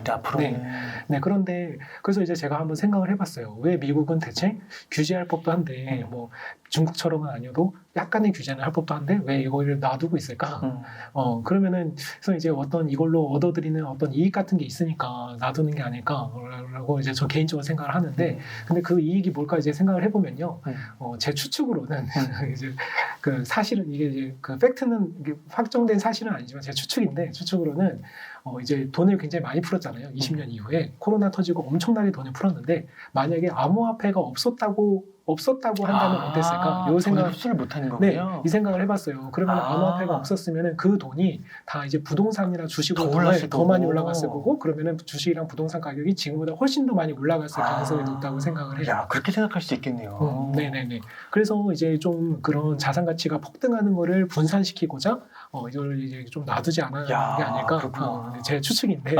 이제 앞으로. 네, 그런데 그래서 이제 제가 한번 생각을 해봤어요. 왜 미국은 대체 규제할 법도 한데 뭐 중국처럼은 아니어도 약간의 규제는 할 법도 한데 왜 이걸 놔두고 있을까? 그러면은 그래서 이제 이걸로 얻어들이는 어떤 이익 같은 게 있으니까 놔두는 게 아닐까라고 이제 저 개인적으로 생각을 하는데 근데 그 이익이 뭘까 이제 생각을 해보면요. 제 추측으로는 이제 그 사실은 이게 이제 그 팩트는 이게 확정된 사실은 아니지만 제 추측인데 추측으로는 이제 돈을 굉장히 많이 많이 풀었잖아요. 20년 이후에 코로나 터지고 엄청나게 돈을 풀었는데 만약에 암호화폐가 없었다고 한다면 어땠을까? 요 생각 흡수를 못하는 네, 거군요. 이 생각을 해봤어요. 그러면 암호화폐가 없었으면 그 돈이 다 이제 부동산이나 주식으로 더 많이 올라갔을 거고, 그러면은 주식이랑 부동산 가격이 지금보다 훨씬 더 많이 올라갔을 가능성이 높다고 생각을 해요. 야, 그렇게 생각할 수 있겠네요. 네네네. 그래서 이제 좀 그런 자산 가치가 폭등하는 거를 분산시키고자 이걸 이제 좀 놔두지 않은 게 아닐까. 제 추측인데.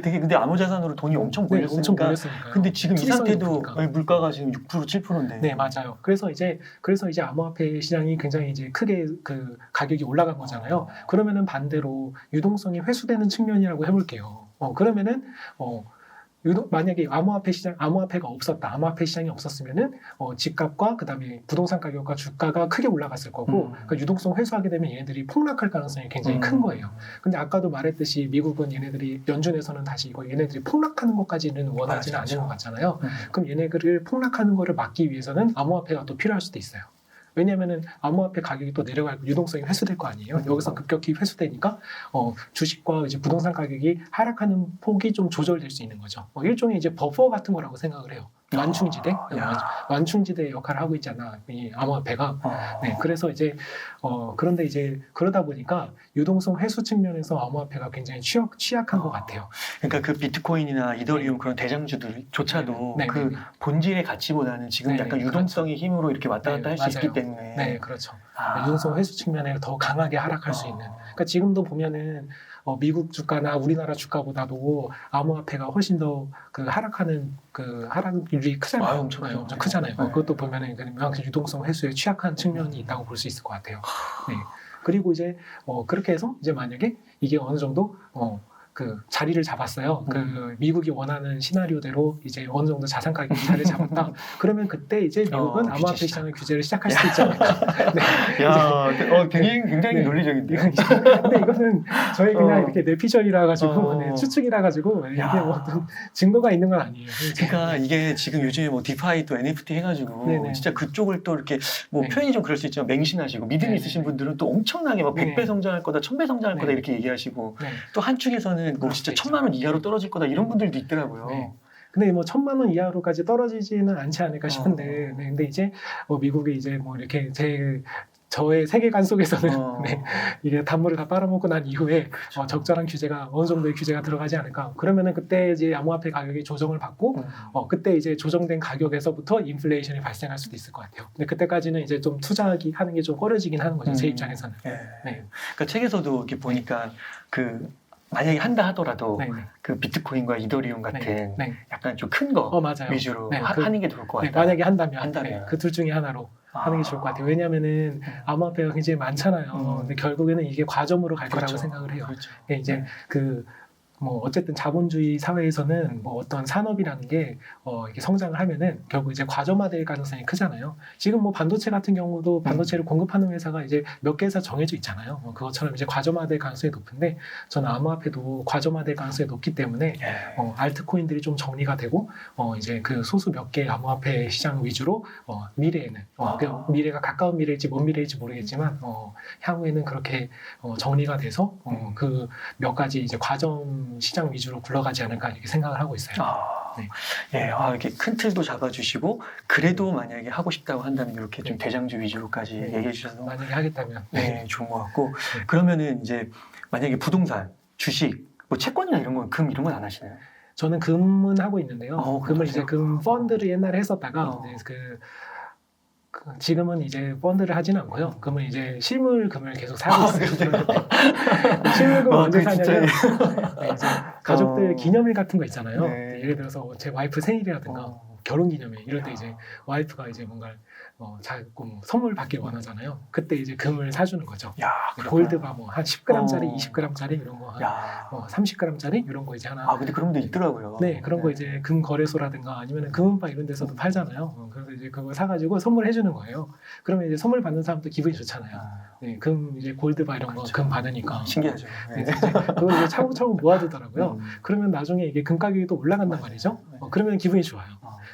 되게 근데 암호자산으로 돈이 엄청 네, 몰렸으니까. 엄청 몰렸으니까. 근데 지금 이 상태도 높으니까. 물가가 지금 6% 7%인데. 네, 맞아요. 그래서 이제 암호화폐 시장이 굉장히 이제 크게 그 가격이 올라간 거잖아요. 그러면은 반대로 유동성이 회수되는 측면이라고 해볼게요. 그러면은 만약에 암호화폐 시장이 없었으면은 집값과 그다음에 부동산 가격과 주가가 크게 올라갔을 거고, 그러니까 유동성 회수하게 되면 얘네들이 폭락할 가능성이 굉장히 큰 거예요. 근데 아까도 말했듯이 미국은 얘네들이 연준에서는 다시 얘네들이 폭락하는 것까지는 원하지는 않는 것 같잖아요. 그럼 얘네들을 폭락하는 거를 막기 위해서는 암호화폐가 또 필요할 수도 있어요. 왜냐하면은 암호화폐 가격이 또 내려가고 유동성이 회수될 거 아니에요. 여기서 급격히 회수되니까 주식과 이제 부동산 가격이 하락하는 폭이 좀 조절될 수 있는 거죠. 일종의 이제 버퍼 같은 거라고 생각을 해요. 완충지대, 완충지대의 역할을 하고 있잖아, 이 암호화폐가. 네, 그래서 이제 그런데 이제 그러다 보니까 유동성 회수 측면에서 암호화폐가 굉장히 취약한 것 같아요. 그러니까 그 비트코인이나 이더리움 그런 대장주들조차도 그 본질의 가치보다는 지금 약간 유동성의 힘으로 이렇게 왔다 갔다 할 수 있기 때문에. 네, 그렇죠. 유동성 회수 측면에 더 강하게 하락할 수 있는. 그러니까 지금도 보면은 미국 주가나 우리나라 주가보다도 암호화폐가 훨씬 더 그 하락하는 그 하락률이 크잖아요. 엄청 크잖아요. 그것도 보면은 명확히 유동성 회수에 취약한 측면이 있다고 볼 수 있을 것 같아요. 네. 그리고 이제 그렇게 해서 이제 만약에 이게 어느 정도 그 자리를 잡았어요. 그 미국이 원하는 시나리오대로 이제 어느 정도 자산 가격이 자리를 잡았다. 그러면 그때 이제 미국은 암호화폐 시장의 규제를 시작할 수도 있지 않을까. 네. 야, 굉장히 논리적인데요. 근데 이거는 저희 그냥 이렇게 내피셜이라 가지고 추측이라 가지고 이게 뭐 어떤 증거가 있는 건 아니에요. 그러니까 이게 지금 요즘에 뭐 디파이 또 NFT 해가지고 진짜 그쪽을 또 이렇게 뭐 표현이 좀 그럴 수 있지만 맹신하시고 믿음이 있으신 분들은 또 엄청나게 막 100배 성장할 거다, 1000배 성장할 거다 이렇게 얘기하시고 또 한쪽에서는 뭐 진짜 1000만 원 이하로 떨어질 거다 이런 분들도 있더라고요. 네. 근데 뭐 1000만 원 이하로까지 떨어지지는 않지 않을까 싶은데, 근데 이제 미국이 이제 뭐 이렇게 저의 세계관 속에서는 이게 단물을 다 빨아먹고 난 이후에 적절한 규제가 어느 정도의 규제가 들어가지 않을까. 그러면은 그때 이제 암호화폐 가격이 조정을 받고 그때 이제 조정된 가격에서부터 인플레이션이 발생할 수도 있을 것 같아요. 근데 그때까지는 이제 좀 투자하기 하는 게 좀 꺼려지긴 하는 거죠. 제 입장에서는. 네. 그러니까 책에서도 이렇게 보니까 만약에 한다 하더라도 그 비트코인과 이더리움 같은 약간 좀 큰 거 위주로 하는 게 좋을 것 같아요. 만약에 한다면 그 둘 중에 하나로 하는 게 좋을 것 같아요. 왜냐하면은 암호화폐가 굉장히 많잖아요. 근데 결국에는 이게 과점으로 갈 거라고 생각을 해요. 이제 뭐 어쨌든 자본주의 사회에서는 뭐 어떤 산업이라는 게 이렇게 성장을 하면은 결국 이제 과점화될 가능성이 크잖아요. 지금 뭐 반도체 같은 경우도 반도체를 공급하는 회사가 이제 몇 개 회사 정해져 있잖아요. 그것처럼 이제 과점화될 가능성이 높은데 저는 암호화폐도 과점화될 가능성이 높기 때문에 알트코인들이 좀 정리가 되고 이제 그 소수 몇 개 암호화폐 시장 위주로 미래에는 미래가 가까운 미래일지 먼 미래일지 모르겠지만 향후에는 그렇게 정리가 돼서 그 몇 가지 이제 과점 시장 위주로 굴러가지 않을까 이렇게 생각을 하고 있어요. 이렇게 큰 틀도 잡아주시고 그래도 만약에 하고 싶다고 한다면 이렇게 좀 대장주 위주로까지 얘기해 주셔서 만약에 하겠다면 좋은 것 같고 그러면은 이제 만약에 부동산, 주식, 뭐 채권이나 이런 건 금 이런 건 안 하시나요? 저는 금은 하고 있는데요. 금을 이제 금 펀드를 옛날에 했었다가 지금은 이제 펀드를 하지는 않고요. 금은 이제 실물금을 계속 사고 있어요. 실물금 언제 사냐면 이제 가족들 기념일 같은 거 있잖아요. 예를 들어서 제 와이프 생일이라든가 결혼기념일 이럴 때 이제 와이프가 이제 뭔가 자꾸 선물 받길 원하잖아요. 그때 이제 금을 사주는 거죠. 골드바 뭐 한 10g짜리, 20g짜리 이런 거, 30g짜리 이런 거 이제 하나. 근데 그런 데 있더라고요. 네, 그런 거 이제 금 거래소라든가 아니면 금은방 이런 데서도 팔잖아요. 그래서 이제 그거 사가지고 선물해 주는 거예요. 그러면 이제 선물 받는 사람도 기분이 좋잖아요. 금 이제 골드바 이런 거 금 받으니까. 신기하죠. 그걸 이제 차곡차곡 모아두더라고요. 그러면 나중에 이게 금 가격이 또 올라간단 말이죠. 그러면 기분이 좋아요.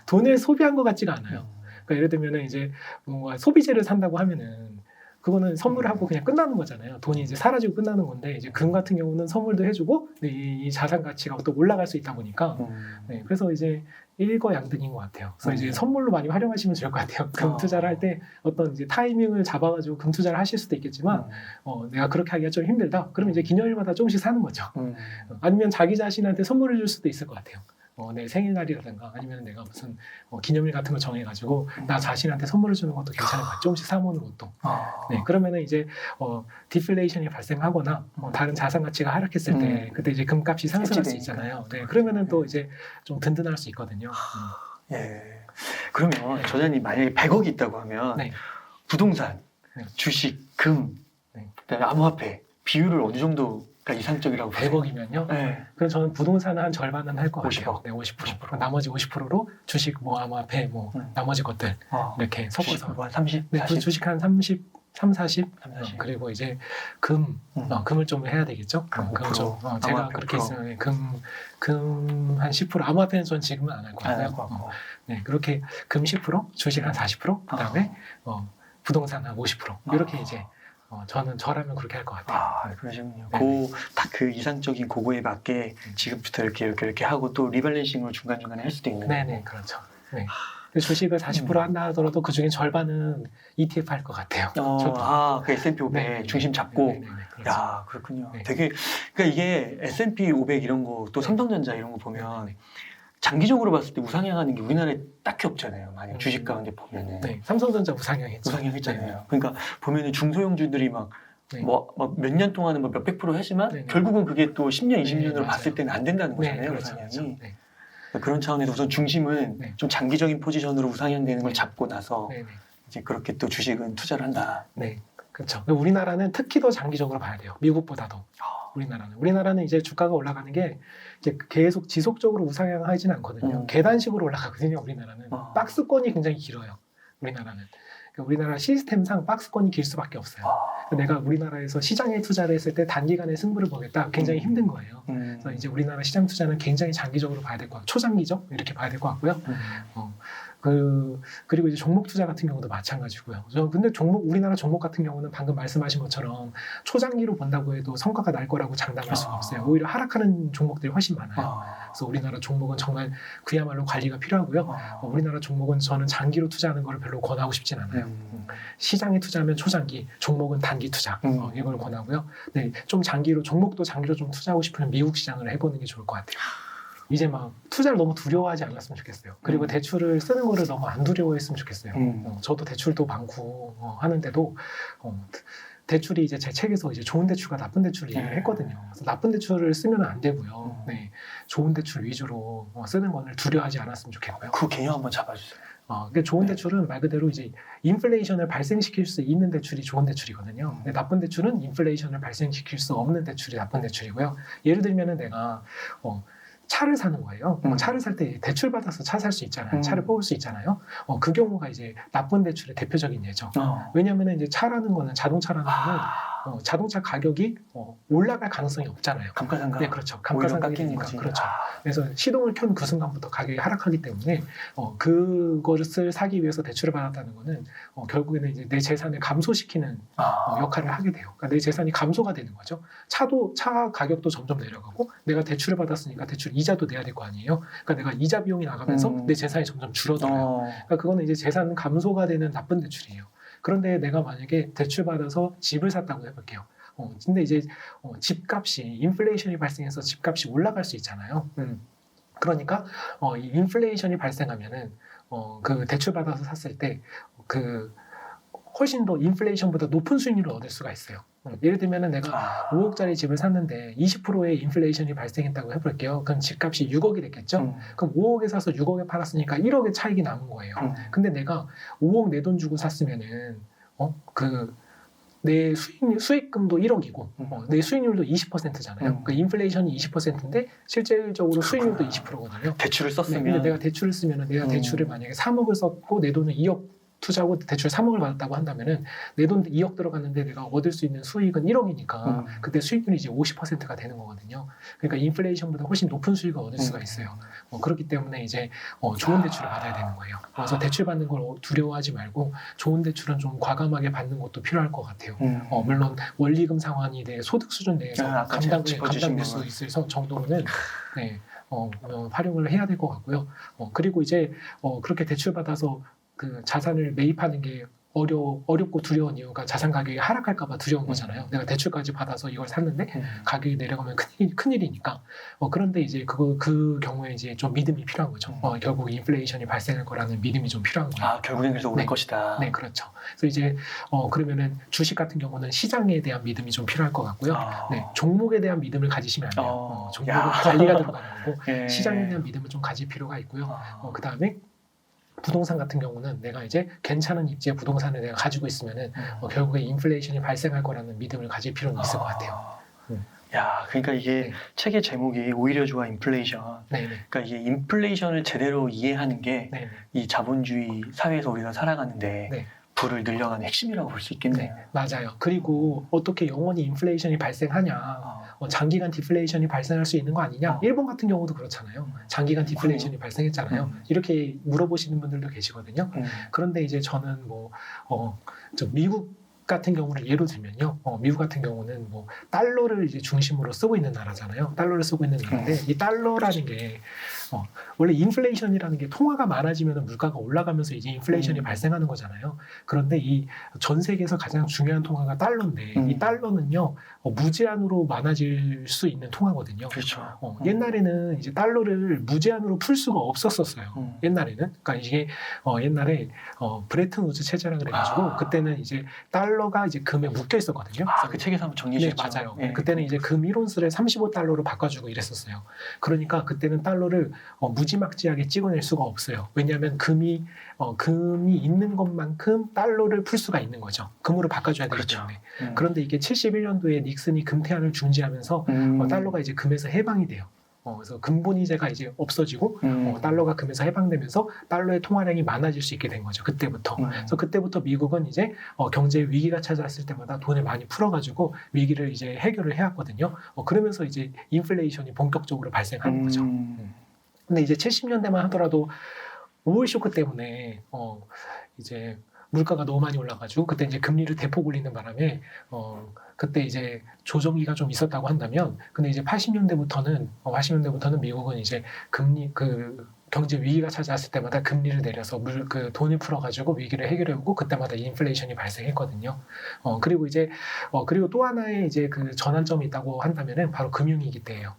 돈을 소비한 것 같지가 않아요. 그러니까 예를 들면은 이제 뭔가 소비재를 산다고 하면은 그거는 선물하고 그냥 끝나는 거잖아요. 돈이 이제 사라지고 끝나는 건데 이제 금 같은 경우는 선물도 해주고 네, 이 자산 가치가 또 올라갈 수 있다 보니까 네, 그래서 이제 일거양득인 것 같아요. 그래서 이제 선물로 많이 활용하시면 좋을 것 같아요. 금 투자를 할 때 어떤 이제 타이밍을 잡아가지고 금 투자를 하실 수도 있겠지만 내가 그렇게 하기가 좀 힘들다. 그러면 이제 기념일마다 조금씩 사는 거죠. 아니면 자기 자신한테 선물을 줄 수도 있을 것 같아요. 내 생일날이라든가 아니면 내가 무슨 기념일 같은 걸 정해가지고 나 자신한테 선물을 주는 것도 괜찮은 것 같아요. 조금씩 사모으는 것도. 네, 그러면은 이제 디플레이션이 발생하거나 다른 자산 가치가 하락했을 때 그때 이제 금값이 상승할 수 있잖아요. 네, 그러면은 또 이제 좀 든든할 수 있거든요. 예. 그러면 저자님 만약에 100억이 있다고 하면 네. 부동산, 네. 주식, 금, 네. 그다음에 암호화폐 비율을 어느 정도가 이상적이라고 보세요? 100억이면요? 네. 그럼 저는 부동산은 한 절반은 할 것 같아요. 50%. 네, 50%. 나머지 50%로 주식, 뭐 암호화폐, 뭐 나머지 것들 이렇게 섞어서. 한 30? 네, 40? 주식 한 30, 40. 40. 그리고 이제 금을 좀 해야 되겠죠. 금을 좀 제가 그렇게 있으면 금 한 10%. 암호화폐는 전 지금은 안 할 것 같고요. 네, 그렇게 금 10%, 주식 한 40%, 그다음에 부동산 한 50%. 이렇게 이제 저라면 그렇게 할 것 같아요. 그러시군요. 네. 딱 그 이상적인 그거에 맞게 지금부터 이렇게 하고 또 리밸런싱을 중간중간에 할 수도 있는 네네, 그렇죠. 네. 주식을 40% 한다 하더라도 그 중에 절반은 ETF 할 것 같아요. 그 S&P 500 중심 잡고. 네네네, 그렇죠. 야, 그렇군요. 네. 되게, 그러니까 이게 S&P 500 이런 거, 또 삼성전자 이런 거 보면 장기적으로 봤을 때 우상향하는 게 우리나라에 딱히 없잖아요. 만약 주식 가운데 보면은. 네, 삼성전자 우상향했죠. 우상향했잖아요. 그러니까 보면은 중소형주들이 막 몇 년 동안은 뭐 몇백 프로 하지만 결국은 그게 또 10년, 20년으로 봤을 때는 안 된다는 거잖아요. 그렇죠, 우상향이. 그렇죠. 네. 그런 차원에서 우선 중심은 좀 장기적인 포지션으로 우상향되는 걸 잡고 나서 이제 그렇게 또 주식은 투자를 한다. 네, 그렇죠. 우리나라는 특히 더 장기적으로 봐야 돼요. 미국보다도. 우리나라는 이제 주가가 올라가는 게 이제 계속 지속적으로 우상향하지는 않거든요. 계단식으로 올라가거든요. 우리나라는 박스권이 굉장히 길어요. 우리나라는. 그러니까 우리나라 시스템상 박스권이 길 수밖에 없어요. 내가 우리나라에서 시장에 투자를 했을 때 단기간에 승부를 보겠다 굉장히 힘든 거예요. 그래서 이제 우리나라 시장 투자는 굉장히 장기적으로 봐야 될 것 같고 초장기적 이렇게 봐야 될 것 같고요. 그리고 이제 종목 투자 같은 경우도 마찬가지고요. 근데 우리나라 종목 같은 경우는 방금 말씀하신 것처럼 초장기로 본다고 해도 성과가 날 거라고 장담할 수가 없어요. 오히려 하락하는 종목들이 훨씬 많아요. 그래서 우리나라 종목은 정말 그야말로 관리가 필요하고요. 우리나라 종목은 저는 장기로 투자하는 걸 별로 권하고 싶진 않아요. 시장에 투자하면 초장기, 종목은 단기 투자 이걸 권하고요. 네, 좀 종목도 장기로 좀 투자하고 싶으면 미국 시장을 해보는 게 좋을 것 같아요. 이제 막 투자를 너무 두려워하지 않았으면 좋겠어요. 그리고 대출을 쓰는 거를 너무 안 두려워했으면 좋겠어요. 저도 대출도 많고 하는데도 대출이 이제 제 책에서 이제 좋은 대출과 나쁜 대출을 얘기를 했거든요. 그래서 나쁜 대출을 쓰면 안 되고요. 네, 좋은 대출 위주로 쓰는 거를 두려워하지 않았으면 좋겠고요. 그 개념 한번 잡아주세요. 그러니까 좋은 대출은 말 그대로 이제 인플레이션을 발생시킬 수 있는 대출이 좋은 대출이거든요. 근데 나쁜 대출은 인플레이션을 발생시킬 수 없는 대출이 나쁜 대출이고요. 예를 들면은 내가 차를 사는 거예요. 차를 살 때 대출 받아서 차 살 수 있잖아요. 차를 뽑을 수 있잖아요. 그 경우가 이제 나쁜 대출의 대표적인 예죠. 왜냐하면 이제 차라는 거는 자동차라는 거는 자동차 가격이 올라갈 가능성이 없잖아요. 감가상각. 네, 그렇죠. 감가상각이 되니까 그렇죠. 그래서 시동을 켠 그 순간부터 가격이 하락하기 때문에 그것을 사기 위해서 대출을 받았다는 거는 결국에는 이제 내 재산을 감소시키는 역할을 하게 돼요. 그러니까 내 재산이 감소가 되는 거죠. 차 가격도 점점 내려가고 내가 대출을 받았으니까 대출 이자도 내야 될 거 아니에요. 그러니까 내가 이자 비용이 나가면서 내 재산이 점점 줄어들어요. 그러니까 그거는 이제 재산 감소가 되는 나쁜 대출이에요. 그런데 내가 만약에 대출 받아서 집을 샀다고 해볼게요. 근데 이제 집값이 인플레이션이 발생해서 집값이 올라갈 수 있잖아요. 그러니까 이 인플레이션이 발생하면은 그 대출 받아서 샀을 때 그 훨씬 더 인플레이션보다 높은 수익률을 얻을 수가 있어요. 예를 들면은 내가 5억짜리 집을 샀는데 20%의 인플레이션이 발생했다고 해볼게요. 그럼 집값이 6억이 됐겠죠? 그럼 5억에 사서 6억에 팔았으니까 1억의 차익이 남은 거예요. 근데 내가 5억 내 돈 주고 샀으면은 내 수익금도 1억이고 내 수익률도 20%잖아요. 그러니까 인플레이션이 20%인데 실질적으로 수익률도 20%거든요. 대출을 썼으면 근데 내가 대출을 쓰면은 내가 대출을 만약에 3억을 썼고 내 돈은 2억 투자하고 대출 3억을 받았다고 한다면은 내 돈 2억 들어갔는데 내가 얻을 수 있는 수익은 1억이니까 그때 수익률이 이제 50%가 되는 거거든요. 그러니까 인플레이션보다 훨씬 높은 수익을 얻을 수가 있어요. 그렇기 때문에 이제 좋은 대출을 받아야 되는 거예요. 그래서 대출 받는 걸 두려워하지 말고 좋은 대출은 좀 과감하게 받는 것도 필요할 것 같아요. 물론 원리금 상환이 내 소득 수준 내에서 감당될 수 있을 정도로는 네, 활용을 해야 될 것 같고요. 그리고 이제 그렇게 대출 받아서 그 자산을 매입하는 게 어렵고 두려운 이유가 자산 가격이 하락할까봐 두려운 거잖아요. 내가 대출까지 받아서 이걸 샀는데 가격이 내려가면 큰일이니까. 그런데 이제 그 경우에 이제 좀 믿음이 필요한 거죠. 결국 인플레이션이 발생할 거라는 믿음이 좀 필요한 거예요. 아, 결국엔 그래서 오를 것이다. 네, 그렇죠. 그래서 이제 그러면은 주식 같은 경우는 시장에 대한 믿음이 좀 필요할 것 같고요. 네, 종목에 대한 믿음을 가지시면 안 돼요. 종목은 관리가 들어가는 거고 시장에 대한 믿음을 좀 가질 필요가 있고요. 그 다음에 부동산 같은 경우는 내가 이제 괜찮은 입지의 부동산을 내가 가지고 있으면은 결국에 인플레이션이 발생할 거라는 믿음을 가질 필요는 있을 것 같아요. 야, 그러니까 이게 책의 제목이 오히려 좋아 인플레이션. 그러니까 이게 인플레이션을 제대로 이해하는 게 이 자본주의 사회에서 우리가 살아가는데 부를 늘려가는 핵심이라고 볼 수 있겠네요. 맞아요. 그리고 어떻게 영원히 인플레이션이 발생하냐, 장기간 디플레이션이 발생할 수 있는 거 아니냐. 일본 같은 경우도 그렇잖아요. 장기간 디플레이션이 발생했잖아요. 이렇게 물어보시는 분들도 계시거든요. 그런데 이제 저는 미국 같은 경우를 예로 들면요. 미국 같은 경우는 달러를 이제 중심으로 쓰고 있는 나라잖아요. 달러를 쓰고 있는 나라인데 이 달러라는 게 원래 인플레이션이라는 게 통화가 많아지면 물가가 올라가면서 이제 인플레이션이 발생하는 거잖아요. 그런데 이 전 세계에서 가장 중요한 통화가 달러인데 이 달러는요 무제한으로 많아질 수 있는 통화거든요. 그렇죠. 옛날에는 이제 달러를 무제한으로 풀 수가 없었어요. 옛날에는 그러니까 이게 옛날에 브레튼 우즈 체제라 그래가지고 그때는 이제 달러가 이제 금에 묶여 있었거든요. 그 책에서 한번 정리해 주셨죠. 네, 맞아요. 그때는 이제 금 1온스를 35달러로 바꿔주고 이랬었어요. 그러니까 그때는 달러를 무지막지하게 찍어낼 수가 없어요. 왜냐하면 금이 있는 것만큼 달러를 풀 수가 있는 거죠. 금으로 바꿔줘야 되기 때문에. 그런데 이게 71년도에 닉슨이 금태안을 중지하면서 달러가 이제 금에서 해방이 돼요. 그래서 금본위제가 이제 없어지고 달러가 금에서 해방되면서 달러의 통화량이 많아질 수 있게 된 거죠. 그때부터. 그래서 그때부터 미국은 이제 경제 위기가 찾아왔을 때마다 돈을 많이 풀어가지고 위기를 이제 해결을 해왔거든요. 그러면서 이제 인플레이션이 본격적으로 발생하는 거죠. 근데 이제 70년대만 하더라도 오일 쇼크 때문에 이제 물가가 너무 많이 올라가지고 그때 이제 금리를 대폭 올리는 바람에 그때 이제 조정기가 좀 있었다고 한다면, 근데 이제 80년대부터는 미국은 이제 경제 위기가 찾아왔을 때마다 금리를 내려서 돈을 풀어가지고 위기를 해결해오고 그때마다 인플레이션이 발생했거든요. 그리고 이제 그리고 또 하나의 이제 그 전환점이 있다고 한다면은 바로 금융위기 때예요.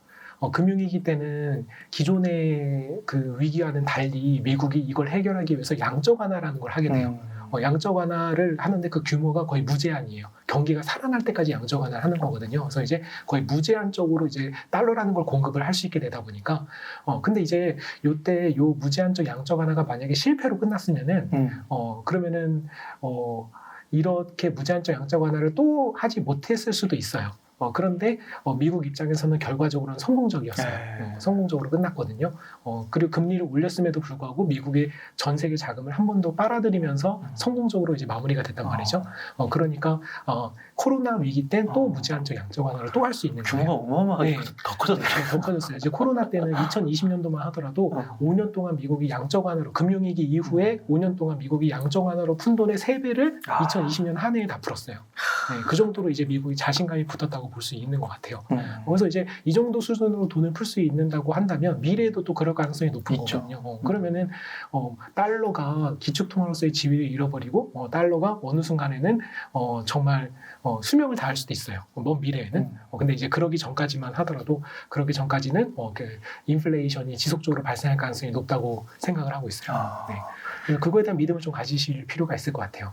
금융위기 때는 기존의 그 위기와는 달리 미국이 이걸 해결하기 위해서 양적 완화라는 걸 하게 돼요. 양적 완화를 하는데 그 규모가 거의 무제한이에요. 경기가 살아날 때까지 양적 완화를 하는 거거든요. 그래서 이제 거의 무제한적으로 이제 달러라는 걸 공급을 할 수 있게 되다 보니까 근데 이제 요때 요 무제한적 양적 완화가 만약에 실패로 끝났으면은 그러면은 이렇게 무제한적 양적 완화를 또 하지 못했을 수도 있어요. 그런데 미국 입장에서는 결과적으로는 성공적이었어요. 성공적으로 끝났거든요. 그리고 금리를 올렸음에도 불구하고 미국의 전 세계 자금을 한 번 더 빨아들이면서 성공적으로 이제 마무리가 됐단 말이죠. 그러니까 코로나 위기 때 또 무제한적 양적 완화를 또 할 수 있는 규모가 어마어마하게 더 커졌네요. 더 커졌어요. 이제 코로나 때는 2020년도만 하더라도 5년 동안 미국이 양적 완화로, 금융위기 이후에 5년 동안 미국이 양적 완화로 푼 돈의 3배를 2020년 한 해에 다 풀었어요. 그 정도로 이제 미국이 자신감이 붙었다고 볼 수 있는 것 같아요. 그래서 이제 이 정도 수준으로 돈을 풀 수 있는다고 한다면 미래에도 또 그럴 가능성이 높은 거거든요. 그러면은 달러가 기축통화로서의 지위를 잃어버리고 달러가 어느 순간에는 정말 수명을 다할 수도 있어요. 먼 미래에는. 근데 이제 그러기 전까지만 하더라도 그러기 전까지는 그 인플레이션이 지속적으로 발생할 가능성이 높다고 생각을 하고 있어요. 네. 그거에 대한 믿음을 좀 가지실 필요가 있을 것 같아요.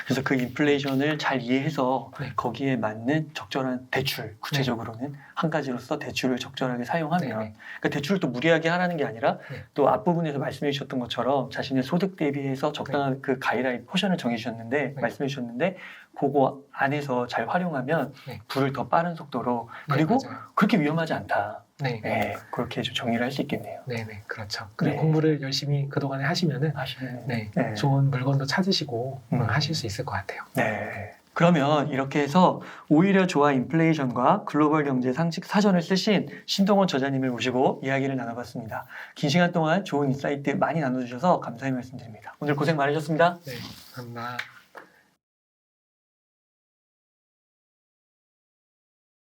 그래서 그 인플레이션을 잘 이해해서 네. 거기에 맞는 적절한 대출, 구체적으로는 한 가지로서 대출을 적절하게 사용하면, 네, 네. 그러니까 대출을 또 무리하게 하라는 게 아니라 네. 또 앞부분에서 말씀해 주셨던 것처럼 자신의 소득 대비해서 적당한 그 가이드라인 포션을 정해 주셨는데 네. 말씀해 주셨는데 그거 안에서 잘 활용하면 네. 불을 더 빠른 속도로 네, 그리고 맞아요. 그렇게 위험하지 않다. 네. 네, 그렇게 좀 정리를 할 수 있겠네요. 네네, 그렇죠. 그리고 네. 공부를 열심히 그동안에 하시면은 하시면 네, 네. 좋은 물건도 찾으시고 하실 수 있을 것 같아요. 네. 그러면 이렇게 해서 오히려 좋아 인플레이션과 글로벌 경제 상식 사전을 쓰신 신동원 저자님을 모시고 이야기를 나눠봤습니다. 긴 시간 동안 좋은 인사이트 많이 나눠주셔서 감사의 말씀드립니다. 오늘 고생 많으셨습니다. 네, 감사합니다.